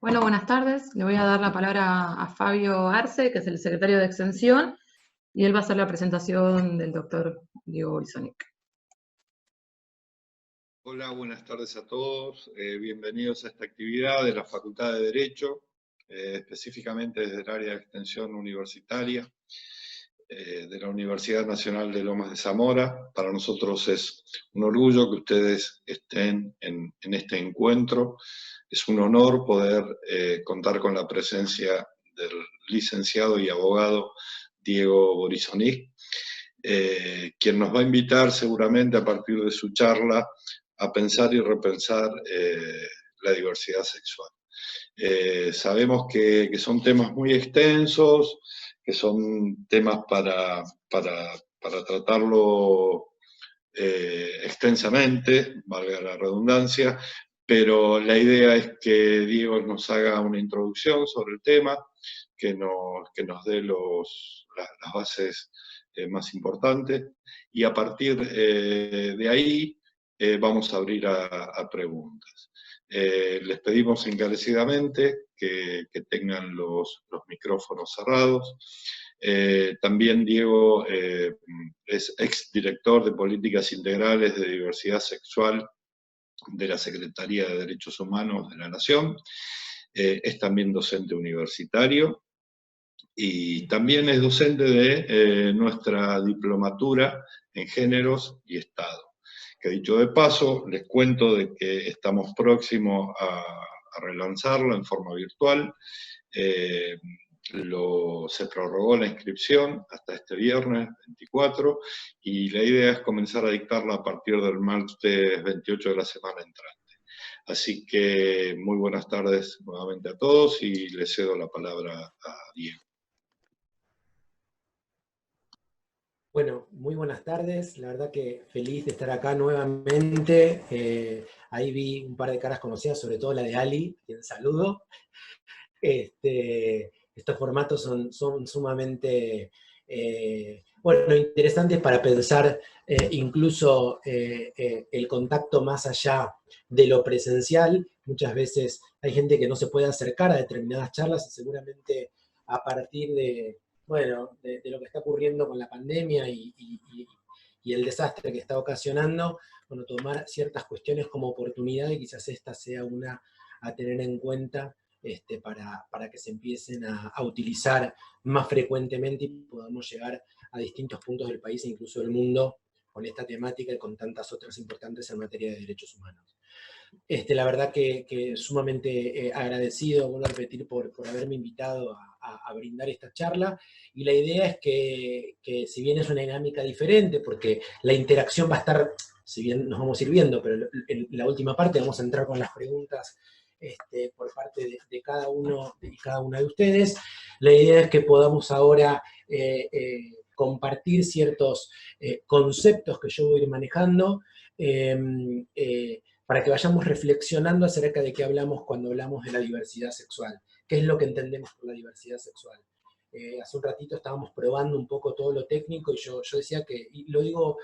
Bueno, buenas tardes. Le voy a dar la palabra a Fabio Arce, que es el secretario de Extensión, y él va a hacer la presentación del doctor Diego Bolsonic. Hola, buenas tardes a todos. Bienvenidos a esta actividad de la Facultad de Derecho, específicamente desde el área de extensión universitaria de la Universidad Nacional de Lomas de Zamora. Para nosotros es un orgullo que ustedes estén en este encuentro. Es un honor poder contar con la presencia del licenciado y abogado Diego Bolsonic, quien nos va a invitar seguramente a partir de su charla a pensar y repensar la diversidad sexual. Sabemos que son temas muy extensos, que son temas para tratarlo extensamente, valga la redundancia, pero la idea es que Diego nos haga una introducción sobre el tema, que nos dé las bases más importantes, y a partir de ahí vamos a abrir a preguntas. Les pedimos encarecidamente que tengan los micrófonos cerrados. También Diego es exdirector de Políticas Integrales de Diversidad Sexual de la Secretaría de Derechos Humanos de la Nación. Es también docente universitario y también es docente de nuestra diplomatura en Géneros y Estado. Que dicho de paso, les cuento de que estamos próximos a relanzarlo en forma virtual. Se prorrogó la inscripción hasta este viernes 24 y la idea es comenzar a dictarla a partir del martes 28 de la semana entrante. Así que muy buenas tardes nuevamente a todos y les cedo la palabra a Diego. Bueno, muy buenas tardes, la verdad que feliz de estar acá nuevamente. Ahí vi un par de caras conocidas, sobre todo la de Ali, a quien saludo. Estos formatos son sumamente interesantes para pensar incluso el contacto más allá de lo presencial. Muchas veces hay gente que no se puede acercar a determinadas charlas y seguramente a partir de lo que está ocurriendo con la pandemia y el desastre que está ocasionando, tomar ciertas cuestiones como oportunidad y quizás esta sea una a tener en cuenta para que se empiecen a utilizar más frecuentemente y podamos llegar a distintos puntos del país e incluso del mundo con esta temática y con tantas otras importantes en materia de derechos humanos. La verdad que sumamente agradecido, vuelvo a repetir, por haberme invitado a brindar esta charla, y la idea es que si bien es una dinámica diferente, porque la interacción va a estar, si bien nos vamos a ir viendo, pero en la última parte vamos a entrar con las preguntas por parte de cada uno y cada una de ustedes, la idea es que podamos ahora compartir ciertos conceptos que yo voy a ir manejando, para que vayamos reflexionando acerca de qué hablamos cuando hablamos de la diversidad sexual. ¿Qué es lo que entendemos por la diversidad sexual? Hace un ratito estábamos probando un poco todo lo técnico y yo decía que, y lo digo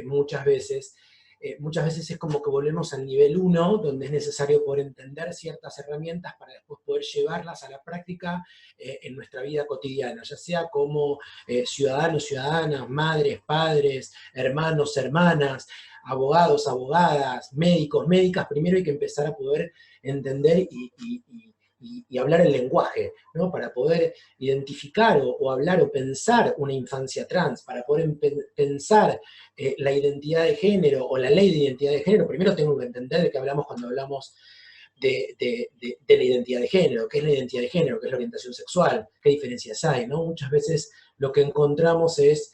muchas veces es como que volvemos al nivel 1, donde es necesario poder entender ciertas herramientas para después poder llevarlas a la práctica en nuestra vida cotidiana, ya sea como ciudadanos, ciudadanas, madres, padres, hermanos, hermanas, abogados, abogadas, médicos, médicas. Primero hay que empezar a poder entender y hablar el lenguaje, ¿no? Para poder identificar o hablar o pensar una infancia trans, para poder pensar la identidad de género o la ley de identidad de género. Primero tengo que entender de qué hablamos cuando hablamos de la identidad de género, qué es la identidad de género, qué es la orientación sexual, qué diferencias hay, ¿no? Muchas veces lo que encontramos es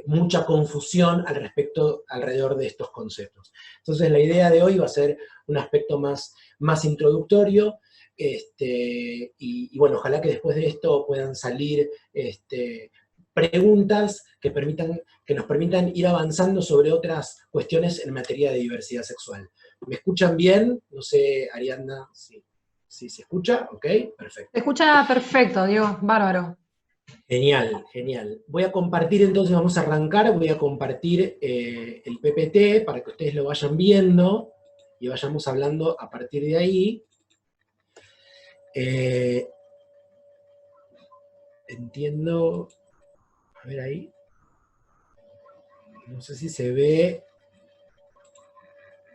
mucha confusión alrededor de estos conceptos. Entonces la idea de hoy va a ser un aspecto más introductorio, y bueno, ojalá que después de esto puedan salir preguntas que nos permitan ir avanzando sobre otras cuestiones en materia de diversidad sexual. ¿Me escuchan bien? No sé, Ariadna, si se escucha. ¿Ok? Perfecto. Se escucha perfecto, Diego, bárbaro. Genial, genial. Voy a compartir entonces, vamos a arrancar, voy a compartir el PPT para que ustedes lo vayan viendo. y vayamos hablando a partir de ahí. Entiendo, a ver ahí, no sé si se ve,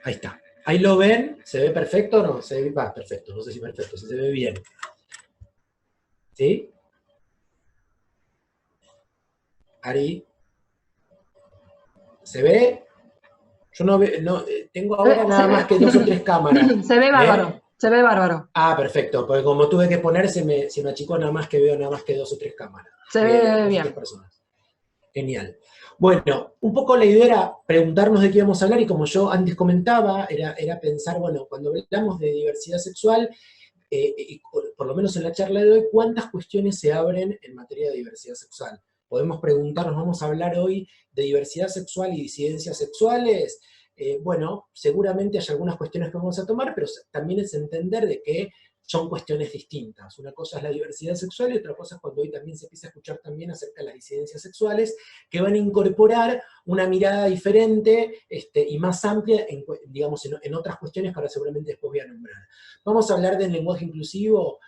ahí está. ¿Ahí lo ven? ¿Se ve perfecto o no? Se ve, perfecto, no sé si perfecto, si se ve bien. ¿Sí? Ari, ¿se ve? Yo no veo, no, tengo ahora nada más que 2 o 3 cámaras. Se ve bárbaro, se ve bárbaro. Ah, perfecto, porque como tuve que poner, se me achicó nada más que veo nada más que 2 o 3 cámaras. Se ve 2 o 3 bien. personas. Genial. Bueno, un poco la idea era preguntarnos de qué íbamos a hablar, y como yo antes comentaba, era pensar, bueno, cuando hablamos de diversidad sexual, y por lo menos en la charla de hoy, ¿cuántas cuestiones se abren en materia de diversidad sexual? Podemos preguntarnos, vamos a hablar hoy de diversidad sexual y disidencias sexuales. Bueno, seguramente hay algunas cuestiones que vamos a tomar, pero también es entender de que son cuestiones distintas. Una cosa es la diversidad sexual y otra cosa es cuando hoy también se empieza a escuchar también acerca de las disidencias sexuales, que van a incorporar una mirada diferente y más amplia, digamos, en otras cuestiones que ahora seguramente después voy a nombrar. Vamos a hablar del lenguaje inclusivo.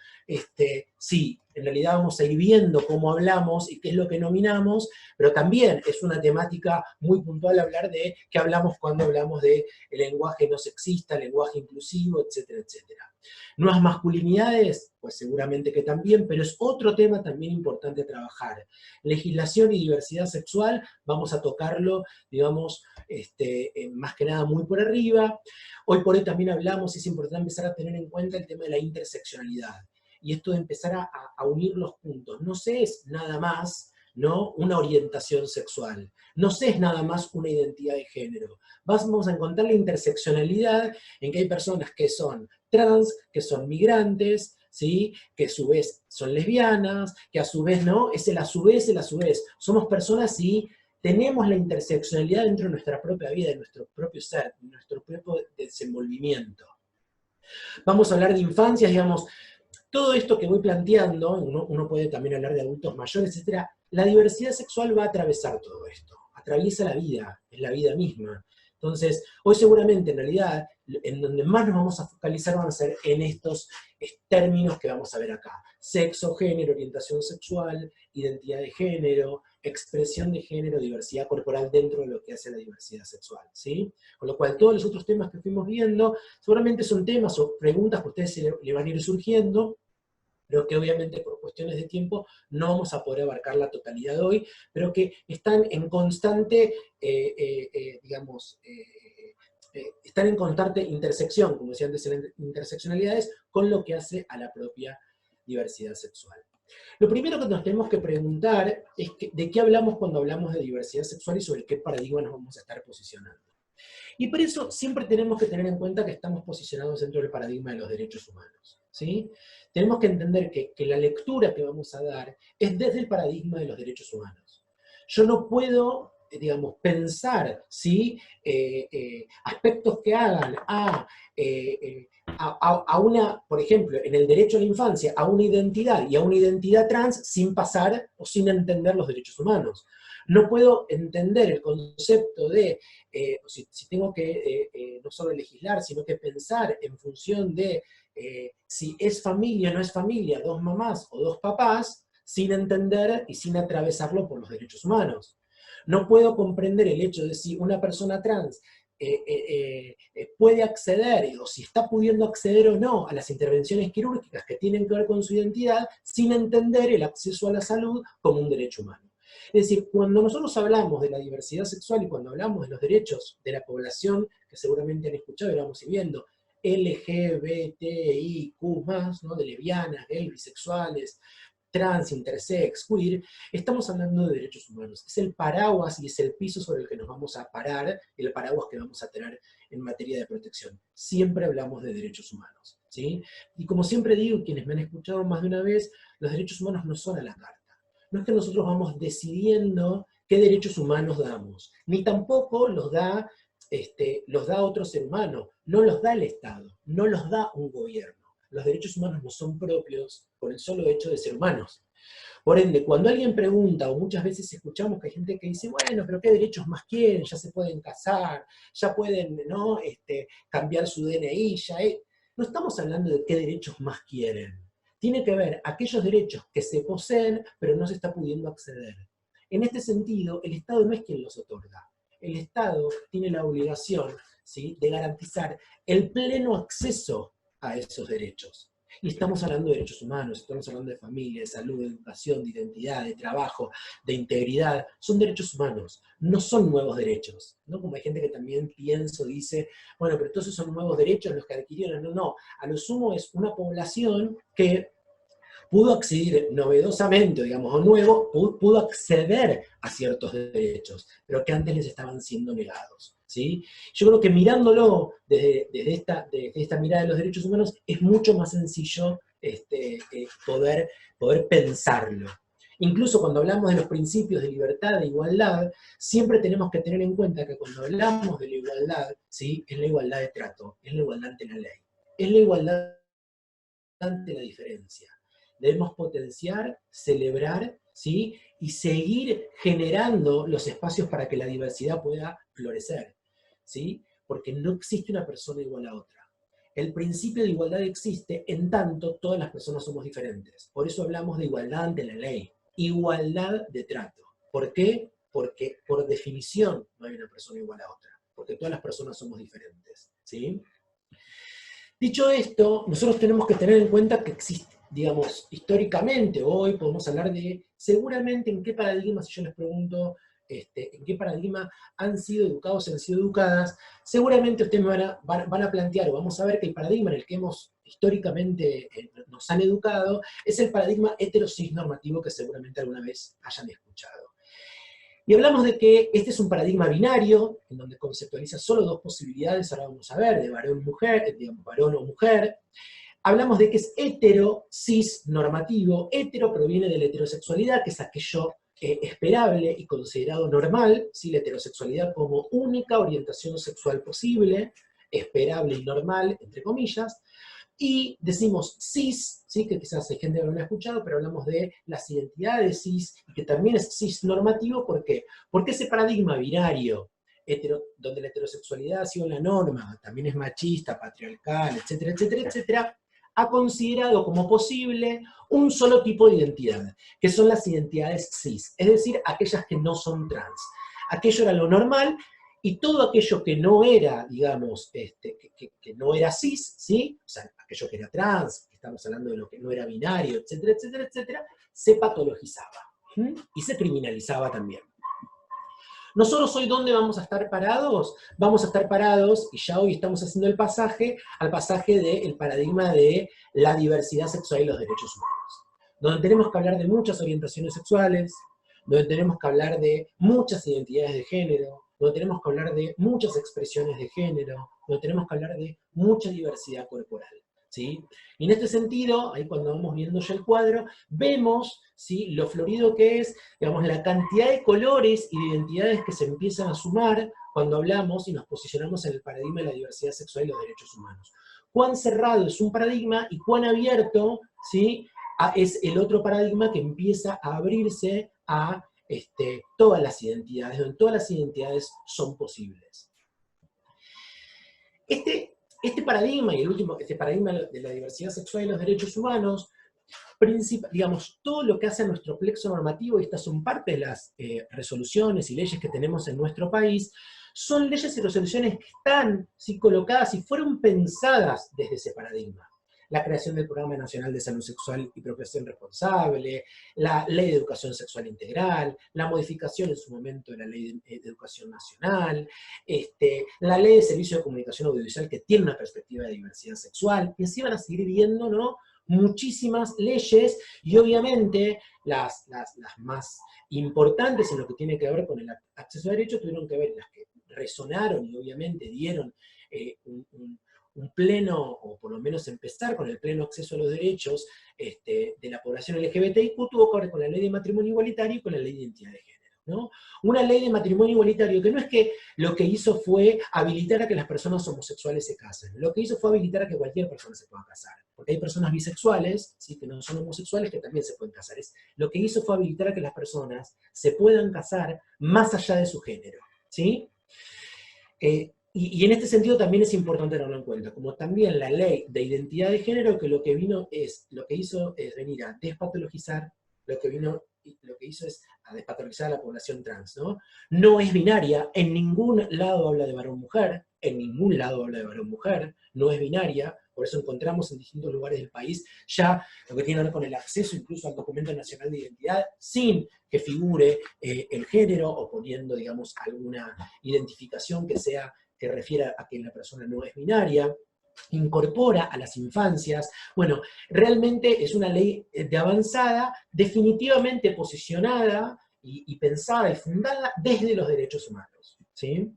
Sí, en realidad vamos a ir viendo cómo hablamos y qué es lo que nominamos, pero también es una temática muy puntual hablar de qué hablamos cuando hablamos de el lenguaje no sexista, el lenguaje inclusivo, etcétera, etcétera. Nuevas masculinidades, pues seguramente que también, pero es otro tema también importante a trabajar. Legislación y diversidad sexual, vamos a tocarlo, digamos, más que nada muy por arriba. Hoy por hoy también hablamos, y es importante empezar a tener en cuenta el tema de la interseccionalidad. Y esto de empezar a unir los puntos. No se es nada más, ¿no?, una orientación sexual. No se es nada más una identidad de género. Vamos a encontrar la interseccionalidad en que hay personas que son trans, que son migrantes, ¿sí?, que a su vez son lesbianas, que a su vez, ¿no?, es el a su vez, el a su vez. Somos personas y tenemos la interseccionalidad dentro de nuestra propia vida, de nuestro propio ser, de nuestro propio desenvolvimiento. Vamos a hablar de infancias, digamos, todo esto que voy planteando, uno puede también hablar de adultos mayores, etc. La diversidad sexual va a atravesar todo esto, atraviesa la vida, es la vida misma. Entonces, hoy seguramente, en realidad, en donde más nos vamos a focalizar van a ser en estos términos que vamos a ver acá. Sexo, género, orientación sexual, identidad de género, expresión de género, diversidad corporal dentro de lo que hace la diversidad sexual, ¿sí? Con lo cual, todos los otros temas que fuimos viendo, seguramente son temas o preguntas que a ustedes le van a ir surgiendo, pero que obviamente por cuestiones de tiempo no vamos a poder abarcar la totalidad de hoy, pero que están en constante, están en constante intersección, como decía antes, en interseccionalidades, con lo que hace a la propia diversidad sexual. Lo primero que nos tenemos que preguntar es de qué hablamos cuando hablamos de diversidad sexual y sobre qué paradigma nos vamos a estar posicionando. Y por eso siempre tenemos que tener en cuenta que estamos posicionados dentro del paradigma de los derechos humanos, ¿sí? Tenemos que entender que la lectura que vamos a dar es desde el paradigma de los derechos humanos. Yo no puedo, digamos, pensar, ¿sí?, aspectos que hagan a una, por ejemplo, en el derecho a la infancia, a una identidad y a una identidad trans sin pasar o sin entender los derechos humanos. No puedo entender el concepto de, si tengo que no solo legislar, sino que pensar en función de si es familia o no es familia, 2 mamás o 2 papás, sin entender y sin atravesarlo por los derechos humanos. No puedo comprender el hecho de si una persona trans puede acceder, o si está pudiendo acceder o no a las intervenciones quirúrgicas que tienen que ver con su identidad, sin entender el acceso a la salud como un derecho humano. Es decir, cuando nosotros hablamos de la diversidad sexual y cuando hablamos de los derechos de la población, que seguramente han escuchado y vamos a ir viendo, LGBTIQ+, ¿no?, de lesbianas, gays, bisexuales, trans, intersex, queer, estamos hablando de derechos humanos. Es el paraguas y es el piso sobre el que nos vamos a parar, el paraguas que vamos a tener en materia de protección. Siempre hablamos de derechos humanos, ¿sí? Y como siempre digo, quienes me han escuchado más de una vez, los derechos humanos no son a la carta. No es que nosotros vamos decidiendo qué derechos humanos damos, ni tampoco los da otro ser humano, no los da el Estado, no los da un gobierno. Los derechos humanos no son propios por el solo hecho de ser humanos. Por ende, cuando alguien pregunta, o muchas veces escuchamos que hay gente que dice, bueno, pero ¿qué derechos más quieren? Ya se pueden casar, ya pueden, ¿no? Cambiar su DNI, no estamos hablando de qué derechos más quieren. Tiene que ver aquellos derechos que se poseen, pero no se está pudiendo acceder. En este sentido, el Estado no es quien los otorga. El Estado tiene la obligación, ¿sí?, de garantizar el pleno acceso a esos derechos. Y estamos hablando de derechos humanos, estamos hablando de familia, de salud, de educación, de identidad, de trabajo, de integridad. Son derechos humanos, no son nuevos derechos, ¿no? Como hay gente que también piensa, dice, bueno, pero entonces son nuevos derechos los que adquirieron. No, no, a lo sumo es una población que pudo acceder novedosamente, digamos, o nuevo, pudo acceder a ciertos derechos, pero que antes les estaban siendo negados, ¿sí? Yo creo que mirándolo desde esta mirada de los derechos humanos, es mucho más sencillo poder pensarlo. Incluso cuando hablamos de los principios de libertad e igualdad, siempre tenemos que tener en cuenta que cuando hablamos de la igualdad, ¿sí?, es la igualdad de trato, es la igualdad ante la ley, es la igualdad ante la diferencia. Debemos potenciar, celebrar, ¿sí?, y seguir generando los espacios para que la diversidad pueda florecer, ¿sí? Porque no existe una persona igual a otra. El principio de igualdad existe en tanto todas las personas somos diferentes. Por eso hablamos de igualdad ante la ley, igualdad de trato. ¿Por qué? Porque por definición no hay una persona igual a otra, porque todas las personas somos diferentes, ¿sí? Dicho esto, nosotros tenemos que tener en cuenta que existe, digamos, históricamente, hoy podemos hablar de, seguramente en qué paradigma, si yo les pregunto, en qué paradigma han sido educados, han sido educadas, seguramente ustedes van a plantear, o vamos a ver que el paradigma en el que históricamente nos han educado, es el paradigma heterosis normativo que seguramente alguna vez hayan escuchado. Y hablamos de que este es un paradigma binario, en donde conceptualiza solo dos posibilidades, ahora vamos a ver, de varón-mujer, digamos, varón o mujer. Hablamos de que es hetero, cis, normativo. Hetero proviene de la heterosexualidad, que es aquello esperable y considerado normal, ¿sí? La heterosexualidad como única orientación sexual posible, esperable y normal, entre comillas. Y decimos cis, ¿sí?, que quizás hay gente que no lo ha escuchado, pero hablamos de las identidades cis, y que también es cis normativo. ¿Por qué? Porque ese paradigma binario, donde la heterosexualidad ha sido la norma, también es machista, patriarcal, etcétera, etcétera, etcétera, ha considerado como posible un solo tipo de identidad, que son las identidades cis, es decir, aquellas que no son trans. Aquello era lo normal, y todo aquello que no era, digamos, que no era cis, ¿sí?, o sea, aquello que era trans, que estamos hablando de lo que no era binario, etcétera, etcétera, etcétera, se patologizaba, ¿sí?, y se criminalizaba también. Nosotros hoy, ¿dónde vamos a estar parados? Vamos a estar parados, y ya hoy estamos haciendo el pasaje, al pasaje del paradigma de la diversidad sexual y los derechos humanos, donde tenemos que hablar de muchas orientaciones sexuales, donde tenemos que hablar de muchas identidades de género, donde tenemos que hablar de muchas expresiones de género, donde tenemos que hablar de mucha diversidad corporal, ¿sí? Y en este sentido, ahí cuando vamos viendo ya el cuadro, vemos, ¿sí?, lo florido que es, digamos, la cantidad de colores y de identidades que se empiezan a sumar cuando hablamos y nos posicionamos en el paradigma de la diversidad sexual y los derechos humanos. Cuán cerrado es un paradigma y cuán abierto, ¿sí?, es el otro paradigma que empieza a abrirse a todas las identidades, donde todas las identidades son posibles. Este paradigma, y el último, este paradigma de la diversidad sexual y los derechos humanos, digamos, todo lo que hace a nuestro plexo normativo, y estas son parte de las resoluciones y leyes que tenemos en nuestro país, son leyes y resoluciones que están, ¿sí?, colocadas y fueron pensadas desde ese paradigma. La creación del Programa Nacional de Salud Sexual y Procreación Responsable, la Ley de Educación Sexual Integral, la modificación en su momento de la Ley de Educación Nacional, la Ley de Servicio de Comunicación Audiovisual, que tiene una perspectiva de diversidad sexual, y así van a seguir viendo, ¿no?, muchísimas leyes, y obviamente las más importantes en lo que tiene que ver con el acceso a derechos tuvieron que ver las que resonaron y obviamente dieron un pleno, o por lo menos empezar con el pleno acceso a los derechos de la población LGBTIQ, tuvo que ver con la ley de matrimonio igualitario y con la ley de identidad de género, ¿no? Una ley de matrimonio igualitario que no es que lo que hizo fue habilitar a que las personas homosexuales se casen, lo que hizo fue habilitar a que cualquier persona se pueda casar. porque hay personas bisexuales, ¿sí?, que no son homosexuales, que también se pueden casar. Lo que hizo fue habilitar a que las personas se puedan casar más allá de su género, ¿sí? Y en este sentido también es importante tenerlo en cuenta, como también la ley de identidad de género, que lo que hizo es venir a despatologizar, lo que hizo es a despatologizar a la población trans, ¿no? No es binaria, en ningún lado habla de varón-mujer, en ningún lado habla de varón-mujer, no es binaria, por eso encontramos en distintos lugares del país ya lo que tiene que ver con el acceso incluso al documento nacional de identidad, sin que figure el género, o poniendo, digamos, alguna identificación que refiera a que la persona no es binaria, incorpora a las infancias. Bueno, realmente es una ley de avanzada, definitivamente posicionada y pensada y fundada desde los derechos humanos, ¿sí?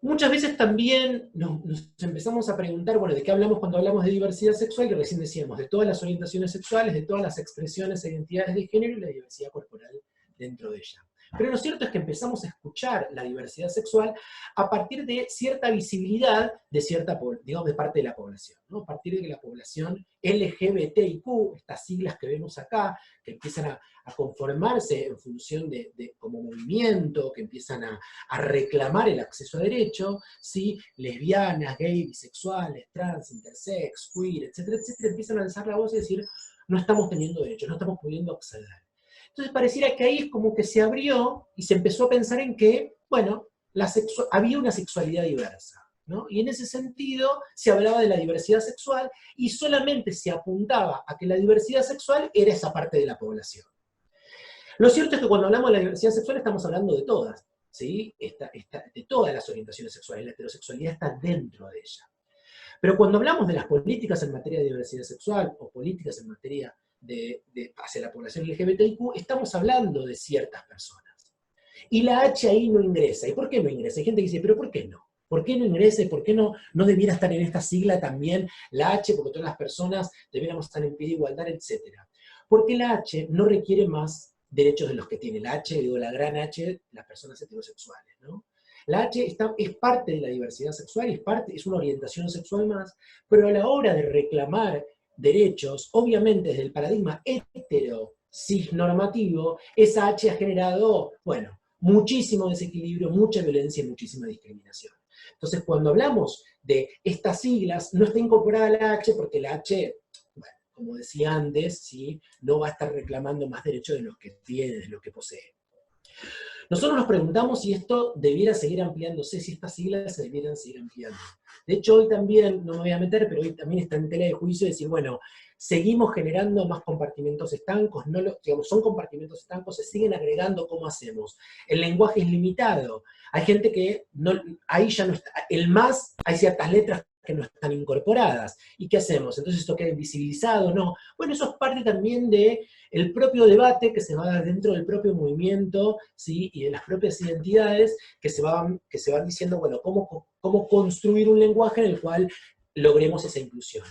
Muchas veces también nos empezamos a preguntar, bueno, ¿de qué hablamos cuando hablamos de diversidad sexual? Que recién decíamos, de todas las orientaciones sexuales, de todas las expresiones e identidades de género y la diversidad corporal dentro de ella. Pero lo cierto es que empezamos a escuchar la diversidad sexual a partir de cierta visibilidad de digamos, de parte de la población, ¿no? A partir de que la población LGBTIQ, estas siglas que vemos acá, que empiezan a conformarse en función como movimiento, que empiezan a reclamar el acceso a derecho, ¿sí? Lesbianas, gays, bisexuales, trans, intersex, queer, etcétera, etcétera, empiezan a alzar la voz y decir, no estamos teniendo derechos, no estamos pudiendo acceder. Entonces pareciera que ahí es como que se abrió y se empezó a pensar en que, bueno, había una sexualidad diversa, ¿no? Y en ese sentido se hablaba de la diversidad sexual y solamente se apuntaba a que la diversidad sexual era esa parte de la población. Lo cierto es que cuando hablamos de la diversidad sexual estamos hablando de todas, ¿sí? De todas las orientaciones sexuales, la heterosexualidad está dentro de ella. Pero cuando hablamos de las políticas en materia de diversidad sexual o políticas en materia hacia la población LGBTIQ, estamos hablando de ciertas personas. Y la H ahí no ingresa. ¿Y por qué no ingresa? Hay gente que dice, ¿pero por qué no? ¿Por qué no ingresa? ¿Por qué no debiera estar en esta sigla también la H? Porque todas las personas debiéramos estar en pie de igualdad, etc. Porque la H no requiere más derechos de los que tiene. La H, digo, la gran H, las personas heterosexuales, ¿no? La H es parte de la diversidad sexual, es una orientación sexual más, pero a la hora de reclamar derechos, obviamente desde el paradigma hetero, cisnormativo, esa H ha generado, bueno, muchísimo desequilibrio, mucha violencia y muchísima discriminación. Entonces, cuando hablamos de estas siglas, no está incorporada la H porque la H, bueno, como decía antes, ¿sí?, no va a estar reclamando más derechos de los que tiene, de los que posee. Nosotros nos preguntamos si esto debiera seguir ampliándose, si estas siglas se debieran seguir ampliando. De hecho, hoy también, no me voy a meter, pero hoy también está en tela de juicio decir, bueno, seguimos generando más compartimentos estancos, digamos, son compartimentos estancos, se siguen agregando, ¿cómo hacemos? El lenguaje es limitado. Hay gente que ahí ya no está, el más, hay ciertas letras que no están incorporadas. ¿Y qué hacemos? Entonces, ¿esto queda invisibilizado? No. Bueno, eso es parte también del propio debate que se va a dar dentro del propio movimiento, ¿sí?, y de las propias identidades que se van diciendo, bueno, cómo construir un lenguaje en el cual logremos esa inclusión.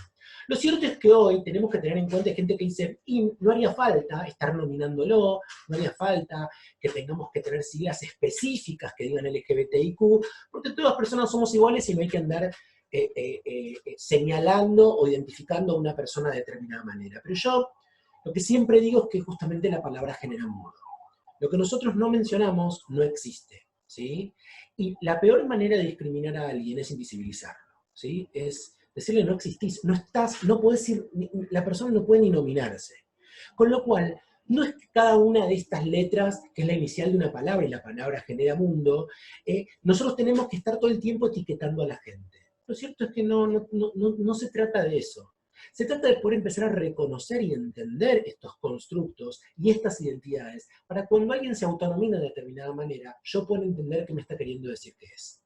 Lo cierto es que hoy tenemos que tener en cuenta gente que dice, y no haría falta estar nominándolo, no haría falta que tengamos que tener siglas específicas que digan LGBTIQ, porque todas las personas somos iguales y no hay que andar señalando o identificando a una persona de determinada manera. Pero yo lo que siempre digo es que justamente la palabra genera modo. Lo que nosotros no mencionamos no existe, ¿sí? Y la peor manera de discriminar a alguien es invisibilizarlo, ¿sí? Es decirle no existís, no estás, no podés ir, la persona no puede ni nominarse. Con lo cual, no es que cada una de estas letras, que es la inicial de una palabra, y la palabra genera mundo, nosotros tenemos que estar todo el tiempo etiquetando a la gente. Lo cierto es que no se trata de eso. Se trata de poder empezar a reconocer y entender estos constructos y estas identidades, para cuando alguien se autonomina de determinada manera, yo pueda entender qué me está queriendo decir que es.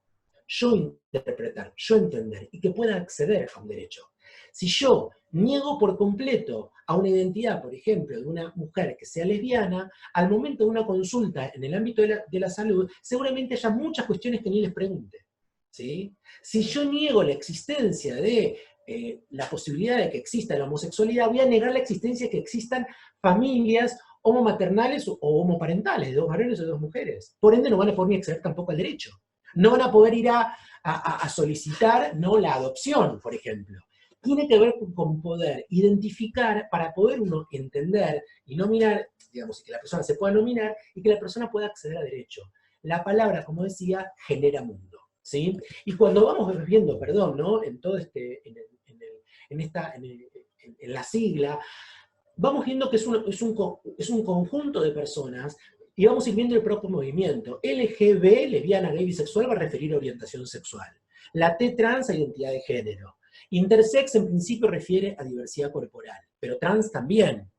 Yo interpretar, yo entender, y que pueda acceder a un derecho. Si yo niego por completo a una identidad, por ejemplo, de una mujer que sea lesbiana, al momento de una consulta en el ámbito de la salud, seguramente haya muchas cuestiones que ni les pregunte, ¿sí? Si yo niego la existencia de la posibilidad de que exista la homosexualidad, voy a negar la existencia de que existan familias homomaternales o homoparentales, de dos varones o de dos mujeres. Por ende, no van a poder ni acceder tampoco al derecho. No van a poder ir a solicitar, ¿no?, la adopción, por ejemplo. tiene que ver con poder identificar, para poder uno entender y nominar, digamos, y que la persona se pueda nominar y que la persona pueda acceder a derecho. La palabra, como decía, genera mundo, ¿sí? Y cuando vamos viendo, perdón, ¿no? En todo en la sigla, vamos viendo que es un conjunto de personas y vamos a ir viendo el propio movimiento. LGB, lesbiana, gay, bisexual, va a referir a orientación sexual. La T trans a identidad de género. Intersex en principio refiere a diversidad corporal, pero trans también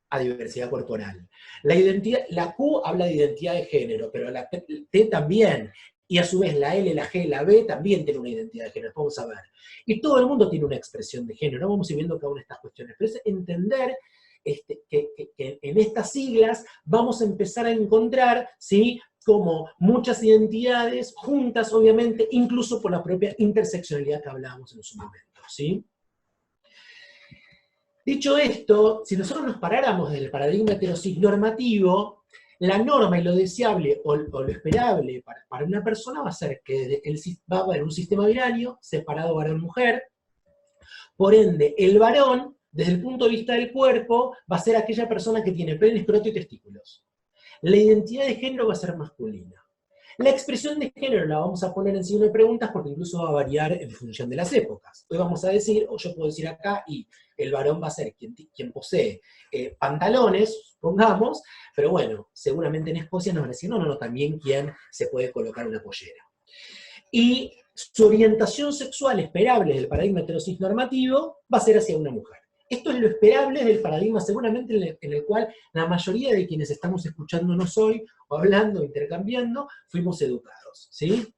a diversidad corporal. La Q habla de identidad de género, pero la T también. Y a su vez la L, la G, la B también tienen una identidad de género, vamos a ver. Y todo el mundo tiene una expresión de género, vamos a ir viendo cada una de estas cuestiones. Pero es entender que en estas siglas vamos a empezar a encontrar, ¿sí?, como muchas identidades juntas, obviamente, incluso por la propia interseccionalidad que hablábamos en su momento, ¿sí? Dicho esto, si nosotros nos paráramos del paradigma heterosis normativo, la norma y lo deseable o lo esperable para una persona va a ser que va a haber un sistema binario, separado varón-mujer, por ende, el varón, desde el punto de vista del cuerpo, va a ser aquella persona que tiene pene, escroto y testículos. La identidad de género va a ser masculina. La expresión de género la vamos a poner en signo de preguntas porque incluso va a variar en función de las épocas. Hoy vamos a decir, o yo puedo decir acá, y el varón va a ser quien posee pantalones, supongamos, pero bueno, seguramente en Escocia nos van a decir, no, también quien se puede colocar una pollera. Y su orientación sexual esperable del paradigma heterosis normativo va a ser hacia una mujer. Esto es lo esperable del paradigma seguramente en el cual la mayoría de quienes estamos escuchándonos hoy, o hablando, intercambiando, fuimos educados, ¿sí?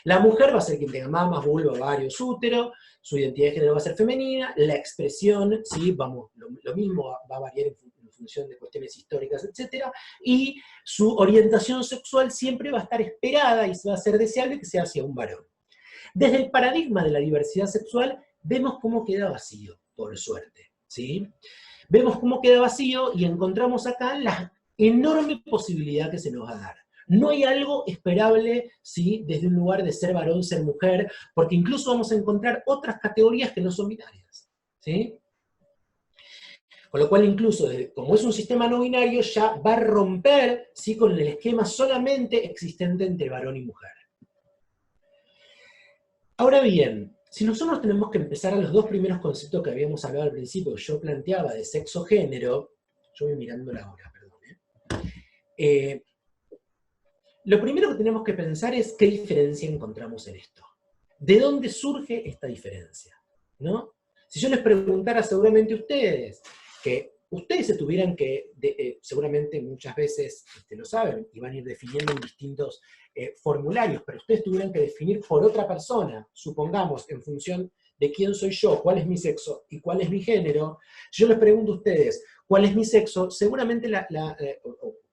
La mujer va a ser quien tenga mamas, vulva, ovarios, útero, su identidad de género va a ser femenina, la expresión, ¿sí? Lo mismo va a variar en función de cuestiones históricas, etc. Y su orientación sexual siempre va a estar esperada y va a ser deseable que sea hacia un varón. Desde el paradigma de la diversidad sexual, vemos cómo queda vacío, por suerte, ¿sí? Vemos cómo queda vacío y encontramos acá la enorme posibilidad que se nos va a dar. No hay algo esperable, ¿sí?, desde un lugar de ser varón, ser mujer, porque incluso vamos a encontrar otras categorías que no son binarias, ¿sí? Con lo cual incluso, como es un sistema no binario, ya va a romper, ¿sí?, con el esquema solamente existente entre varón y mujer. Ahora bien, si nosotros tenemos que empezar a los dos primeros conceptos que habíamos hablado al principio, que yo planteaba de sexo-género, yo voy mirando la hora, perdón. Lo primero que tenemos que pensar es qué diferencia encontramos en esto. ¿De dónde surge esta diferencia? ¿No? Si yo les preguntara seguramente a ustedes, que ustedes se tuvieran que, seguramente muchas veces lo saben, y van a ir definiendo en distintos formularios, pero ustedes tuvieran que definir por otra persona, supongamos, en función de quién soy yo, cuál es mi sexo y cuál es mi género, si yo les pregunto a ustedes cuál es mi sexo, seguramente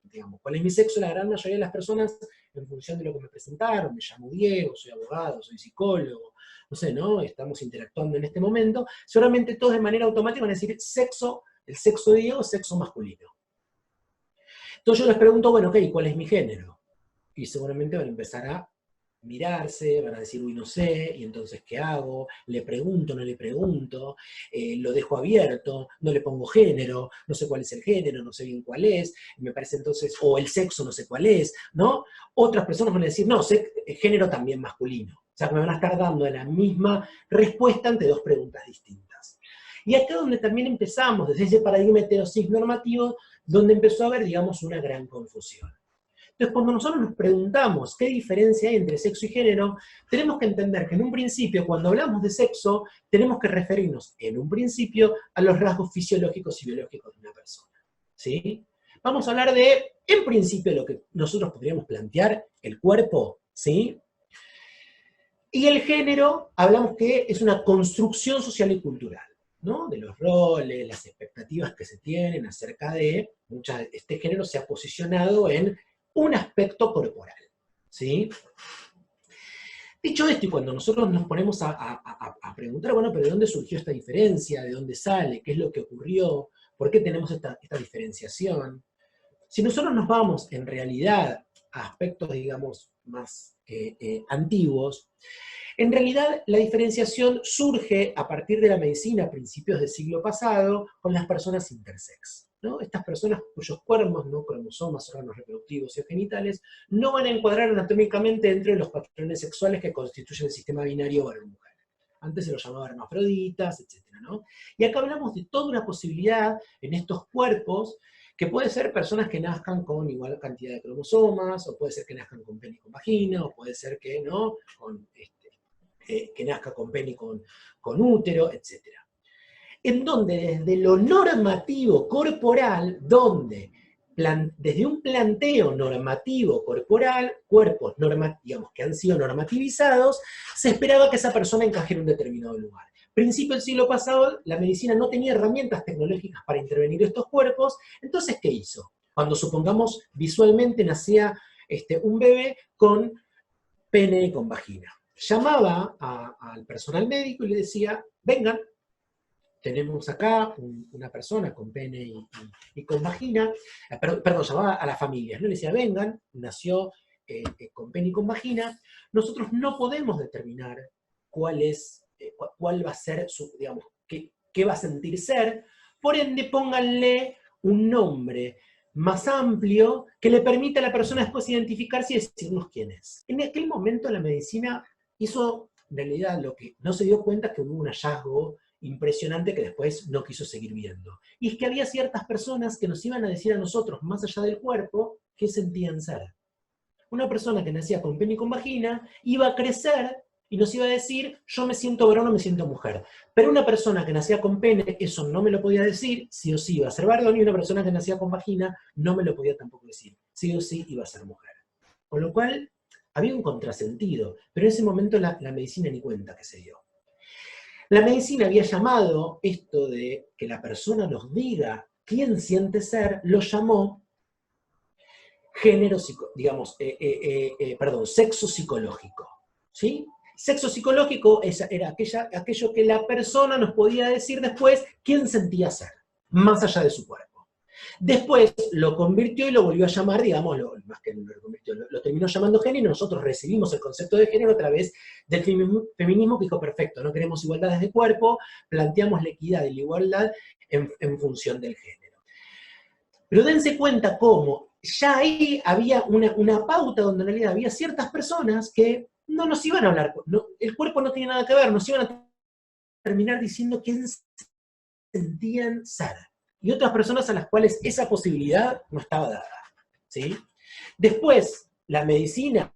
digamos, cuál es mi sexo, la gran mayoría de las personas, en función de lo que me presentaron, me llamo Diego, soy abogado, soy psicólogo, no sé, ¿no? Estamos interactuando en este momento, seguramente todos de manera automática van a decir sexo, el sexo de Diego, sexo masculino. Entonces yo les pregunto, bueno, ok, ¿cuál es mi género? Y seguramente van a empezar a mirarse, van a decir, uy, no sé, y entonces, ¿qué hago? ¿Le pregunto, no le pregunto? ¿Lo dejo abierto? ¿No le pongo género? No sé cuál es el género, no sé bien cuál es, me parece entonces, o el sexo, no sé cuál es, ¿no? Otras personas van a decir, no, género también masculino. O sea, que me van a estar dando la misma respuesta ante dos preguntas distintas. Y acá es donde también empezamos, desde ese paradigma heterosis normativo, donde empezó a haber, digamos, una gran confusión. Entonces, cuando nosotros nos preguntamos qué diferencia hay entre sexo y género, tenemos que entender que en un principio, cuando hablamos de sexo, tenemos que referirnos, en un principio, a los rasgos fisiológicos y biológicos de una persona, ¿sí? Vamos a hablar de, en principio, lo que nosotros podríamos plantear, el cuerpo, ¿sí? Y el género, hablamos que es una construcción social y cultural, ¿no? De los roles, las expectativas que se tienen acerca de, este género se ha posicionado en un aspecto corporal, ¿sí? Dicho esto, y cuando nosotros nos ponemos a preguntar, bueno, pero ¿de dónde surgió esta diferencia? ¿De dónde sale? ¿Qué es lo que ocurrió? ¿Por qué tenemos esta diferenciación? Si nosotros nos vamos, en realidad, a aspectos, digamos, más antiguos, en realidad la diferenciación surge a partir de la medicina a principios del siglo pasado con las personas intersex, ¿no? Estas personas cuyos cuerpos, ¿no? Cromosomas, órganos reproductivos y genitales, no van a encuadrar anatómicamente dentro de los patrones sexuales que constituyen el sistema binario varón-mujer. Antes se los llamaba hermafroditas, etc., ¿no? Y acá hablamos de toda una posibilidad en estos cuerpos, que puede ser personas que nazcan con igual cantidad de cromosomas, o puede ser que nazcan con pene y con vagina, o puede ser que no, que nazca con pene y con útero, etc. En donde desde lo normativo corporal, desde un planteo normativo corporal, cuerpos digamos, que han sido normativizados, se esperaba que esa persona encajara en un determinado lugar. Principio del siglo pasado, la medicina no tenía herramientas tecnológicas para intervenir estos cuerpos, entonces, ¿qué hizo? Cuando, supongamos, visualmente nacía un bebé con pene y con vagina. Llamaba al personal médico y le decía, vengan, tenemos acá una persona con pene y con vagina, perdón, llamaba a las familias, ¿no? Le decía, vengan, nació con pene y con vagina, nosotros no podemos determinar cuál va a ser su, digamos, qué va a sentir ser, por ende pónganle un nombre más amplio que le permita a la persona después identificarse y decirnos quién es. En aquel momento la medicina hizo, en realidad, lo que no se dio cuenta es que hubo un hallazgo impresionante que después no quiso seguir viendo. Y es que había ciertas personas que nos iban a decir a nosotros, más allá del cuerpo, qué sentían ser. Una persona que nacía con pene y con vagina iba a crecer y nos iba a decir, yo me siento varón o me siento mujer. Pero una persona que nacía con pene, eso no me lo podía decir, sí o sí iba a ser varón, y una persona que nacía con vagina no me lo podía tampoco decir, sí o sí iba a ser mujer. Con lo cual, había un contrasentido, pero en ese momento la medicina ni cuenta que se dio. La medicina había llamado esto de que la persona nos diga quién siente ser, lo llamó sexo psicológico, ¿sí? Sexo psicológico era aquello que la persona nos podía decir después quién sentía ser, más allá de su cuerpo. Después lo convirtió y lo volvió a llamar, digamos, más que lo convirtió, lo terminó llamando género, y nosotros recibimos el concepto de género a través del feminismo, que dijo, perfecto, no queremos igualdades de cuerpo, planteamos la equidad y la igualdad en función del género. Pero dense cuenta cómo ya ahí había una pauta donde en realidad había ciertas personas que no nos iban a hablar, el cuerpo no tenía nada que ver, nos iban a terminar diciendo quién sentían ser. Y otras personas a las cuales esa posibilidad no estaba dada, ¿sí? Después, la medicina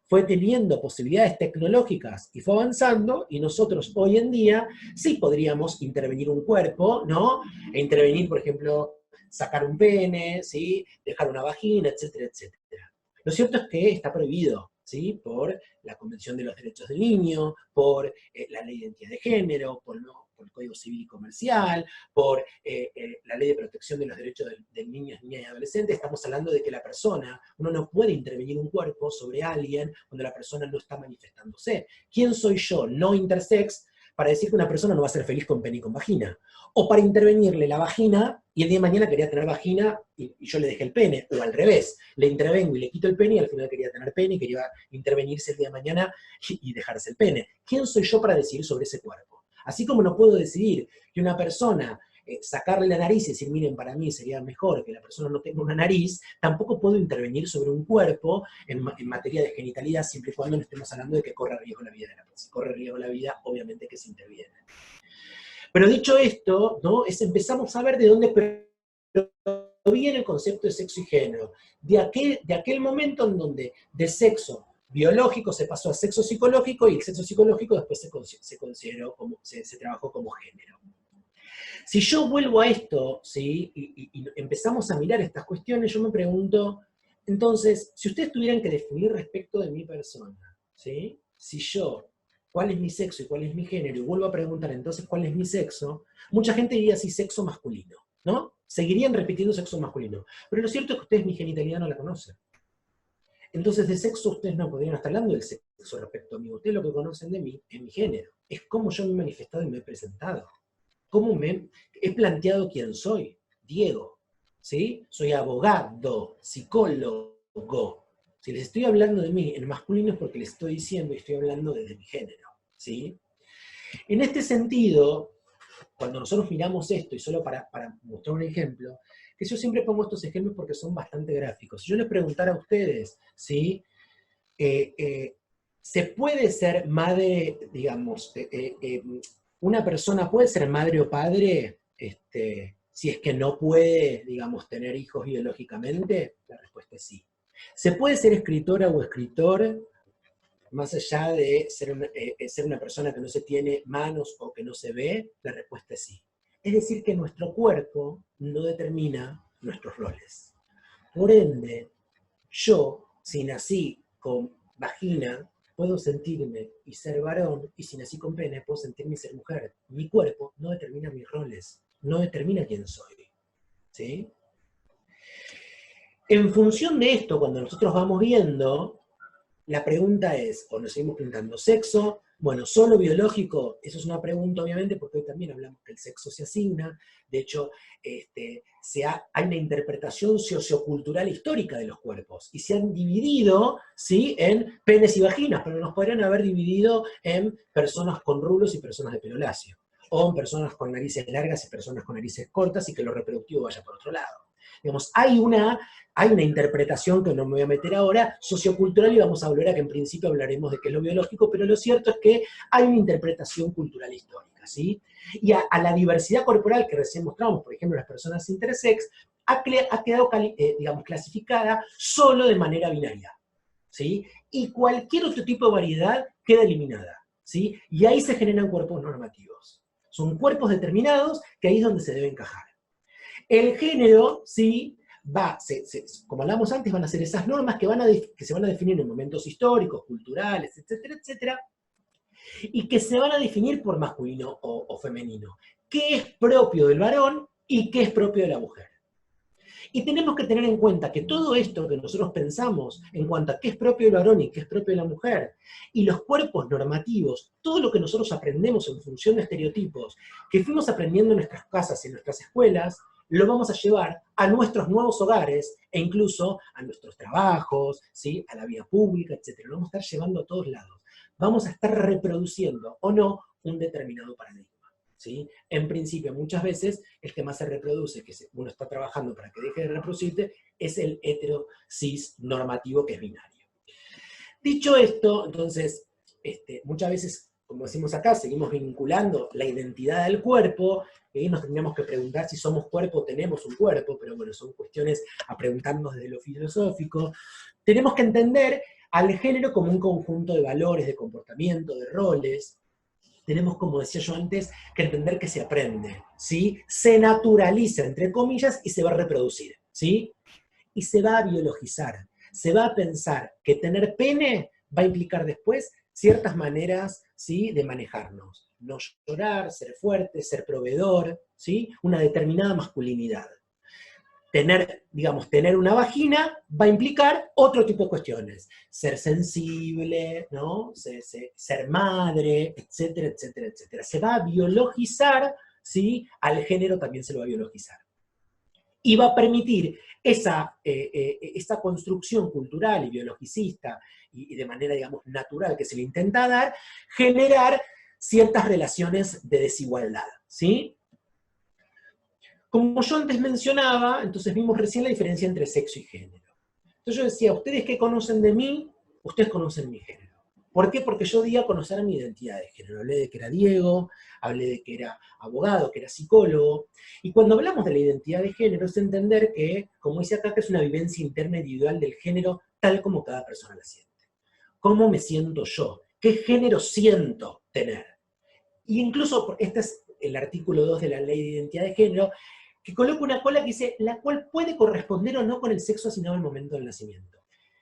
fue teniendo posibilidades tecnológicas y fue avanzando, y nosotros hoy en día sí podríamos intervenir un cuerpo, ¿no? E intervenir, por ejemplo, sacar un pene, ¿sí? Dejar una vagina, etcétera, etcétera. Lo cierto es que está prohibido, ¿sí? Por la Convención de los Derechos del Niño, por la Ley de Identidad de Género, por el Código Civil y Comercial, por la Ley de Protección de los Derechos de Niños, Niñas y Adolescentes. Estamos hablando de que uno no puede intervenir un cuerpo sobre alguien cuando la persona no está manifestándose. ¿Quién soy yo, no intersex, para decir que una persona no va a ser feliz con pene y con vagina? O para intervenirle la vagina, y el día de mañana quería tener vagina y yo le dejé el pene, o al revés, le intervengo y le quito el pene y al final quería tener pene y quería intervenirse el día de mañana y dejarse el pene. ¿Quién soy yo para decidir sobre ese cuerpo? Así como no puedo decidir que una persona, sacarle la nariz y decir, miren, para mí sería mejor que la persona no tenga una nariz, tampoco puedo intervenir sobre un cuerpo en materia de genitalidad, siempre y cuando no estemos hablando de que corre riesgo la vida de la persona. Si corre riesgo la vida, obviamente que se interviene. Pero dicho esto, ¿no? Empezamos a ver de dónde proviene el concepto de sexo y género. De aquel momento en donde de sexo biológico se pasó a sexo psicológico, y el sexo psicológico después se trabajó como género. Si yo vuelvo a esto, ¿sí? y empezamos a mirar estas cuestiones, yo me pregunto, entonces, si ustedes tuvieran que definir respecto de mi persona, ¿sí? ¿Cuál es mi sexo y cuál es mi género? Y vuelvo a preguntar, entonces, ¿cuál es mi sexo? Mucha gente diría así, sexo masculino, ¿no? Seguirían repitiendo sexo masculino. Pero lo cierto es que ustedes mi genitalidad no la conocen. Entonces, de sexo ustedes no podrían estar hablando del sexo respecto a mí. Ustedes lo que conocen de mí es mi género. Es cómo yo me he manifestado y me he presentado. Cómo me he planteado quién soy. Diego, ¿sí? Soy abogado, psicólogo, Si les estoy hablando de mí en masculino es porque les estoy diciendo y estoy hablando desde mi género, ¿sí? En este sentido, cuando nosotros miramos esto, y solo para mostrar un ejemplo, que yo siempre pongo estos ejemplos porque son bastante gráficos. Si yo les preguntara a ustedes, ¿sí? ¿Se puede ser madre, digamos, una persona puede ser madre o padre si es que no puede, digamos, tener hijos biológicamente? La respuesta es sí. ¿Se puede ser escritora o escritor más allá de ser una persona que no se tiene manos o que no se ve? La respuesta es sí. Es decir, que nuestro cuerpo no determina nuestros roles. Por ende, yo, si nací con vagina, puedo sentirme y ser varón, y si nací con pene, puedo sentirme y ser mujer. Mi cuerpo no determina mis roles, no determina quién soy. ¿Sí? En función de esto, cuando nosotros vamos viendo, la pregunta es, o nos seguimos preguntando, ¿sexo? Bueno, ¿solo biológico? Eso es una pregunta, obviamente, porque hoy también hablamos que el sexo se asigna. De hecho, hay una interpretación sociocultural histórica de los cuerpos, y se han dividido, ¿sí?, en penes y vaginas, pero nos podrían haber dividido en personas con rulos y personas de pelo lacio, o en personas con narices largas y personas con narices cortas, y que lo reproductivo vaya por otro lado. Digamos, hay una interpretación que no me voy a meter ahora, sociocultural, y vamos a volver a que en principio hablaremos de qué es lo biológico, pero lo cierto es que hay una interpretación cultural histórica, ¿sí? Y a la diversidad corporal que recién mostramos, por ejemplo, las personas intersex, ha quedado, digamos, clasificada solo de manera binaria, ¿sí? Y cualquier otro tipo de variedad queda eliminada, ¿sí? Y ahí se generan cuerpos normativos. Son cuerpos determinados que ahí es donde se debe encajar. El género, sí, como hablamos antes, van a ser esas normas que se van a definir en momentos históricos, culturales, etcétera, etcétera, y que se van a definir por masculino o femenino. ¿Qué es propio del varón y qué es propio de la mujer? Y tenemos que tener en cuenta que todo esto que nosotros pensamos en cuanto a qué es propio del varón y qué es propio de la mujer, y los cuerpos normativos, todo lo que nosotros aprendemos en función de estereotipos, que fuimos aprendiendo en nuestras casas y en nuestras escuelas, lo vamos a llevar a nuestros nuevos hogares e incluso a nuestros trabajos, ¿sí?, a la vida pública, etc. Lo vamos a estar llevando a todos lados. Vamos a estar reproduciendo o no un determinado paradigma, ¿sí? En principio, muchas veces, el que más se reproduce, que uno está trabajando para que deje de reproducirse, es el hetero-cis normativo, que es binario. Dicho esto, entonces, muchas veces, como decimos acá, seguimos vinculando la identidad del cuerpo, y nos tendríamos que preguntar si somos cuerpo o tenemos un cuerpo, pero bueno, son cuestiones a preguntarnos desde lo filosófico. Tenemos que entender al género como un conjunto de valores, de comportamiento, de roles. Tenemos, como decía yo antes, que entender que se aprende, ¿sí? Se naturaliza, entre comillas, y se va a reproducir, ¿sí? Y se va a biologizar. Se va a pensar que tener pene va a implicar después ciertas maneras, ¿sí?, de manejarnos. No llorar, ser fuerte, ser proveedor, ¿sí? Una determinada masculinidad. Tener una vagina va a implicar otro tipo de cuestiones. Ser sensible, ¿no? Ser madre, etcétera, etcétera, etcétera. Se va a biologizar, ¿sí? Al género también se lo va a biologizar. Y va a permitir esa construcción cultural y biologicista y de manera, digamos, natural que se le intenta dar, generar ciertas relaciones de desigualdad, ¿sí? Como yo antes mencionaba, entonces vimos recién la diferencia entre sexo y género. Entonces yo decía, ustedes que conocen de mí, ustedes conocen mi género. ¿Por qué? Porque yo di a conocer mi identidad de género. Hablé de que era Diego, hablé de que era abogado, que era psicólogo. Y cuando hablamos de la identidad de género es entender que, como dice acá, que es una vivencia interna individual del género tal como cada persona la siente. ¿Cómo me siento yo? ¿Qué género siento tener? Y incluso, este es el artículo 2 de la Ley de Identidad de Género, que coloca una cola que dice, la cual puede corresponder o no con el sexo asignado al momento del nacimiento.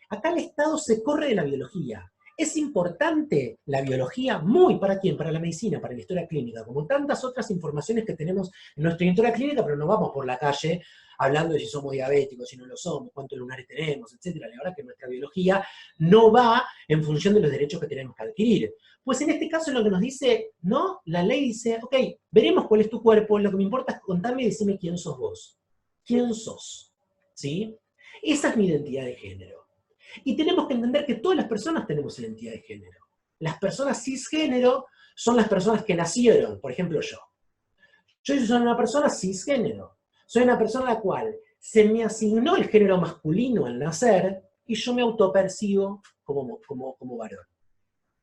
Acá el Estado se corre de la biología. Es importante la biología, muy ¿para quién? Para la medicina, para la historia clínica, como tantas otras informaciones que tenemos en nuestra historia clínica, pero no vamos por la calle hablando de si somos diabéticos, si no lo somos, cuántos lunares tenemos, etc. La verdad que nuestra biología no va en función de los derechos que tenemos que adquirir. Pues en este caso lo que nos dice, ¿no? La ley dice, ok, veremos cuál es tu cuerpo, lo que me importa es contarme y decirme quién sos vos. ¿Quién sos? ¿Sí? Esa es mi identidad de género. Y tenemos que entender que todas las personas tenemos identidad de género. Las personas cisgénero son las personas que nacieron, por ejemplo yo. Yo soy una persona cisgénero. Soy una persona a la cual se me asignó el género masculino al nacer y yo me autopercibo como varón.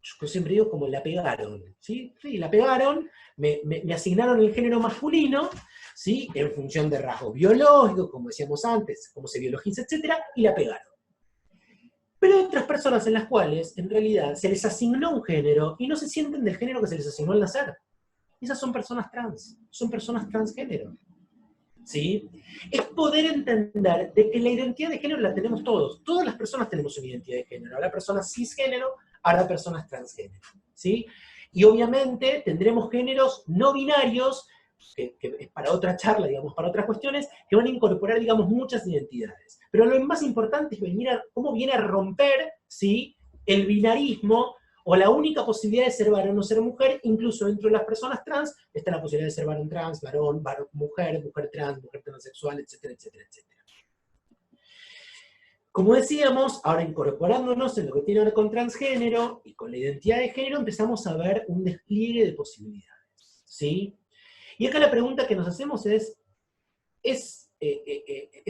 Yo siempre digo como la pegaron, ¿sí? Sí, la pegaron, me asignaron el género masculino, ¿sí? En función de rasgos biológicos, como decíamos antes, cómo se biologiza, etc., y la pegaron. Pero hay otras personas en las cuales, en realidad, se les asignó un género y no se sienten del género que se les asignó al nacer. Esas son personas trans, son personas transgénero. ¿Sí? Es poder entender de que la identidad de género la tenemos todos. Todas las personas tenemos una identidad de género. Habrá personas cisgénero, habrá personas transgénero. ¿Sí? Y obviamente tendremos géneros no binarios, que es para otra charla, digamos, para otras cuestiones, que van a incorporar, digamos, muchas identidades. Pero lo más importante es cómo viene a romper, ¿sí?, el binarismo, o la única posibilidad de ser varón o ser mujer. Incluso dentro de las personas trans está la posibilidad de ser varón trans, varón, mujer, mujer trans, mujer transexual, etcétera, etcétera, etcétera. Como decíamos, ahora incorporándonos en lo que tiene que ver con transgénero y con la identidad de género, empezamos a ver un despliegue de posibilidades, ¿sí? Y acá la pregunta que nos hacemos ¿es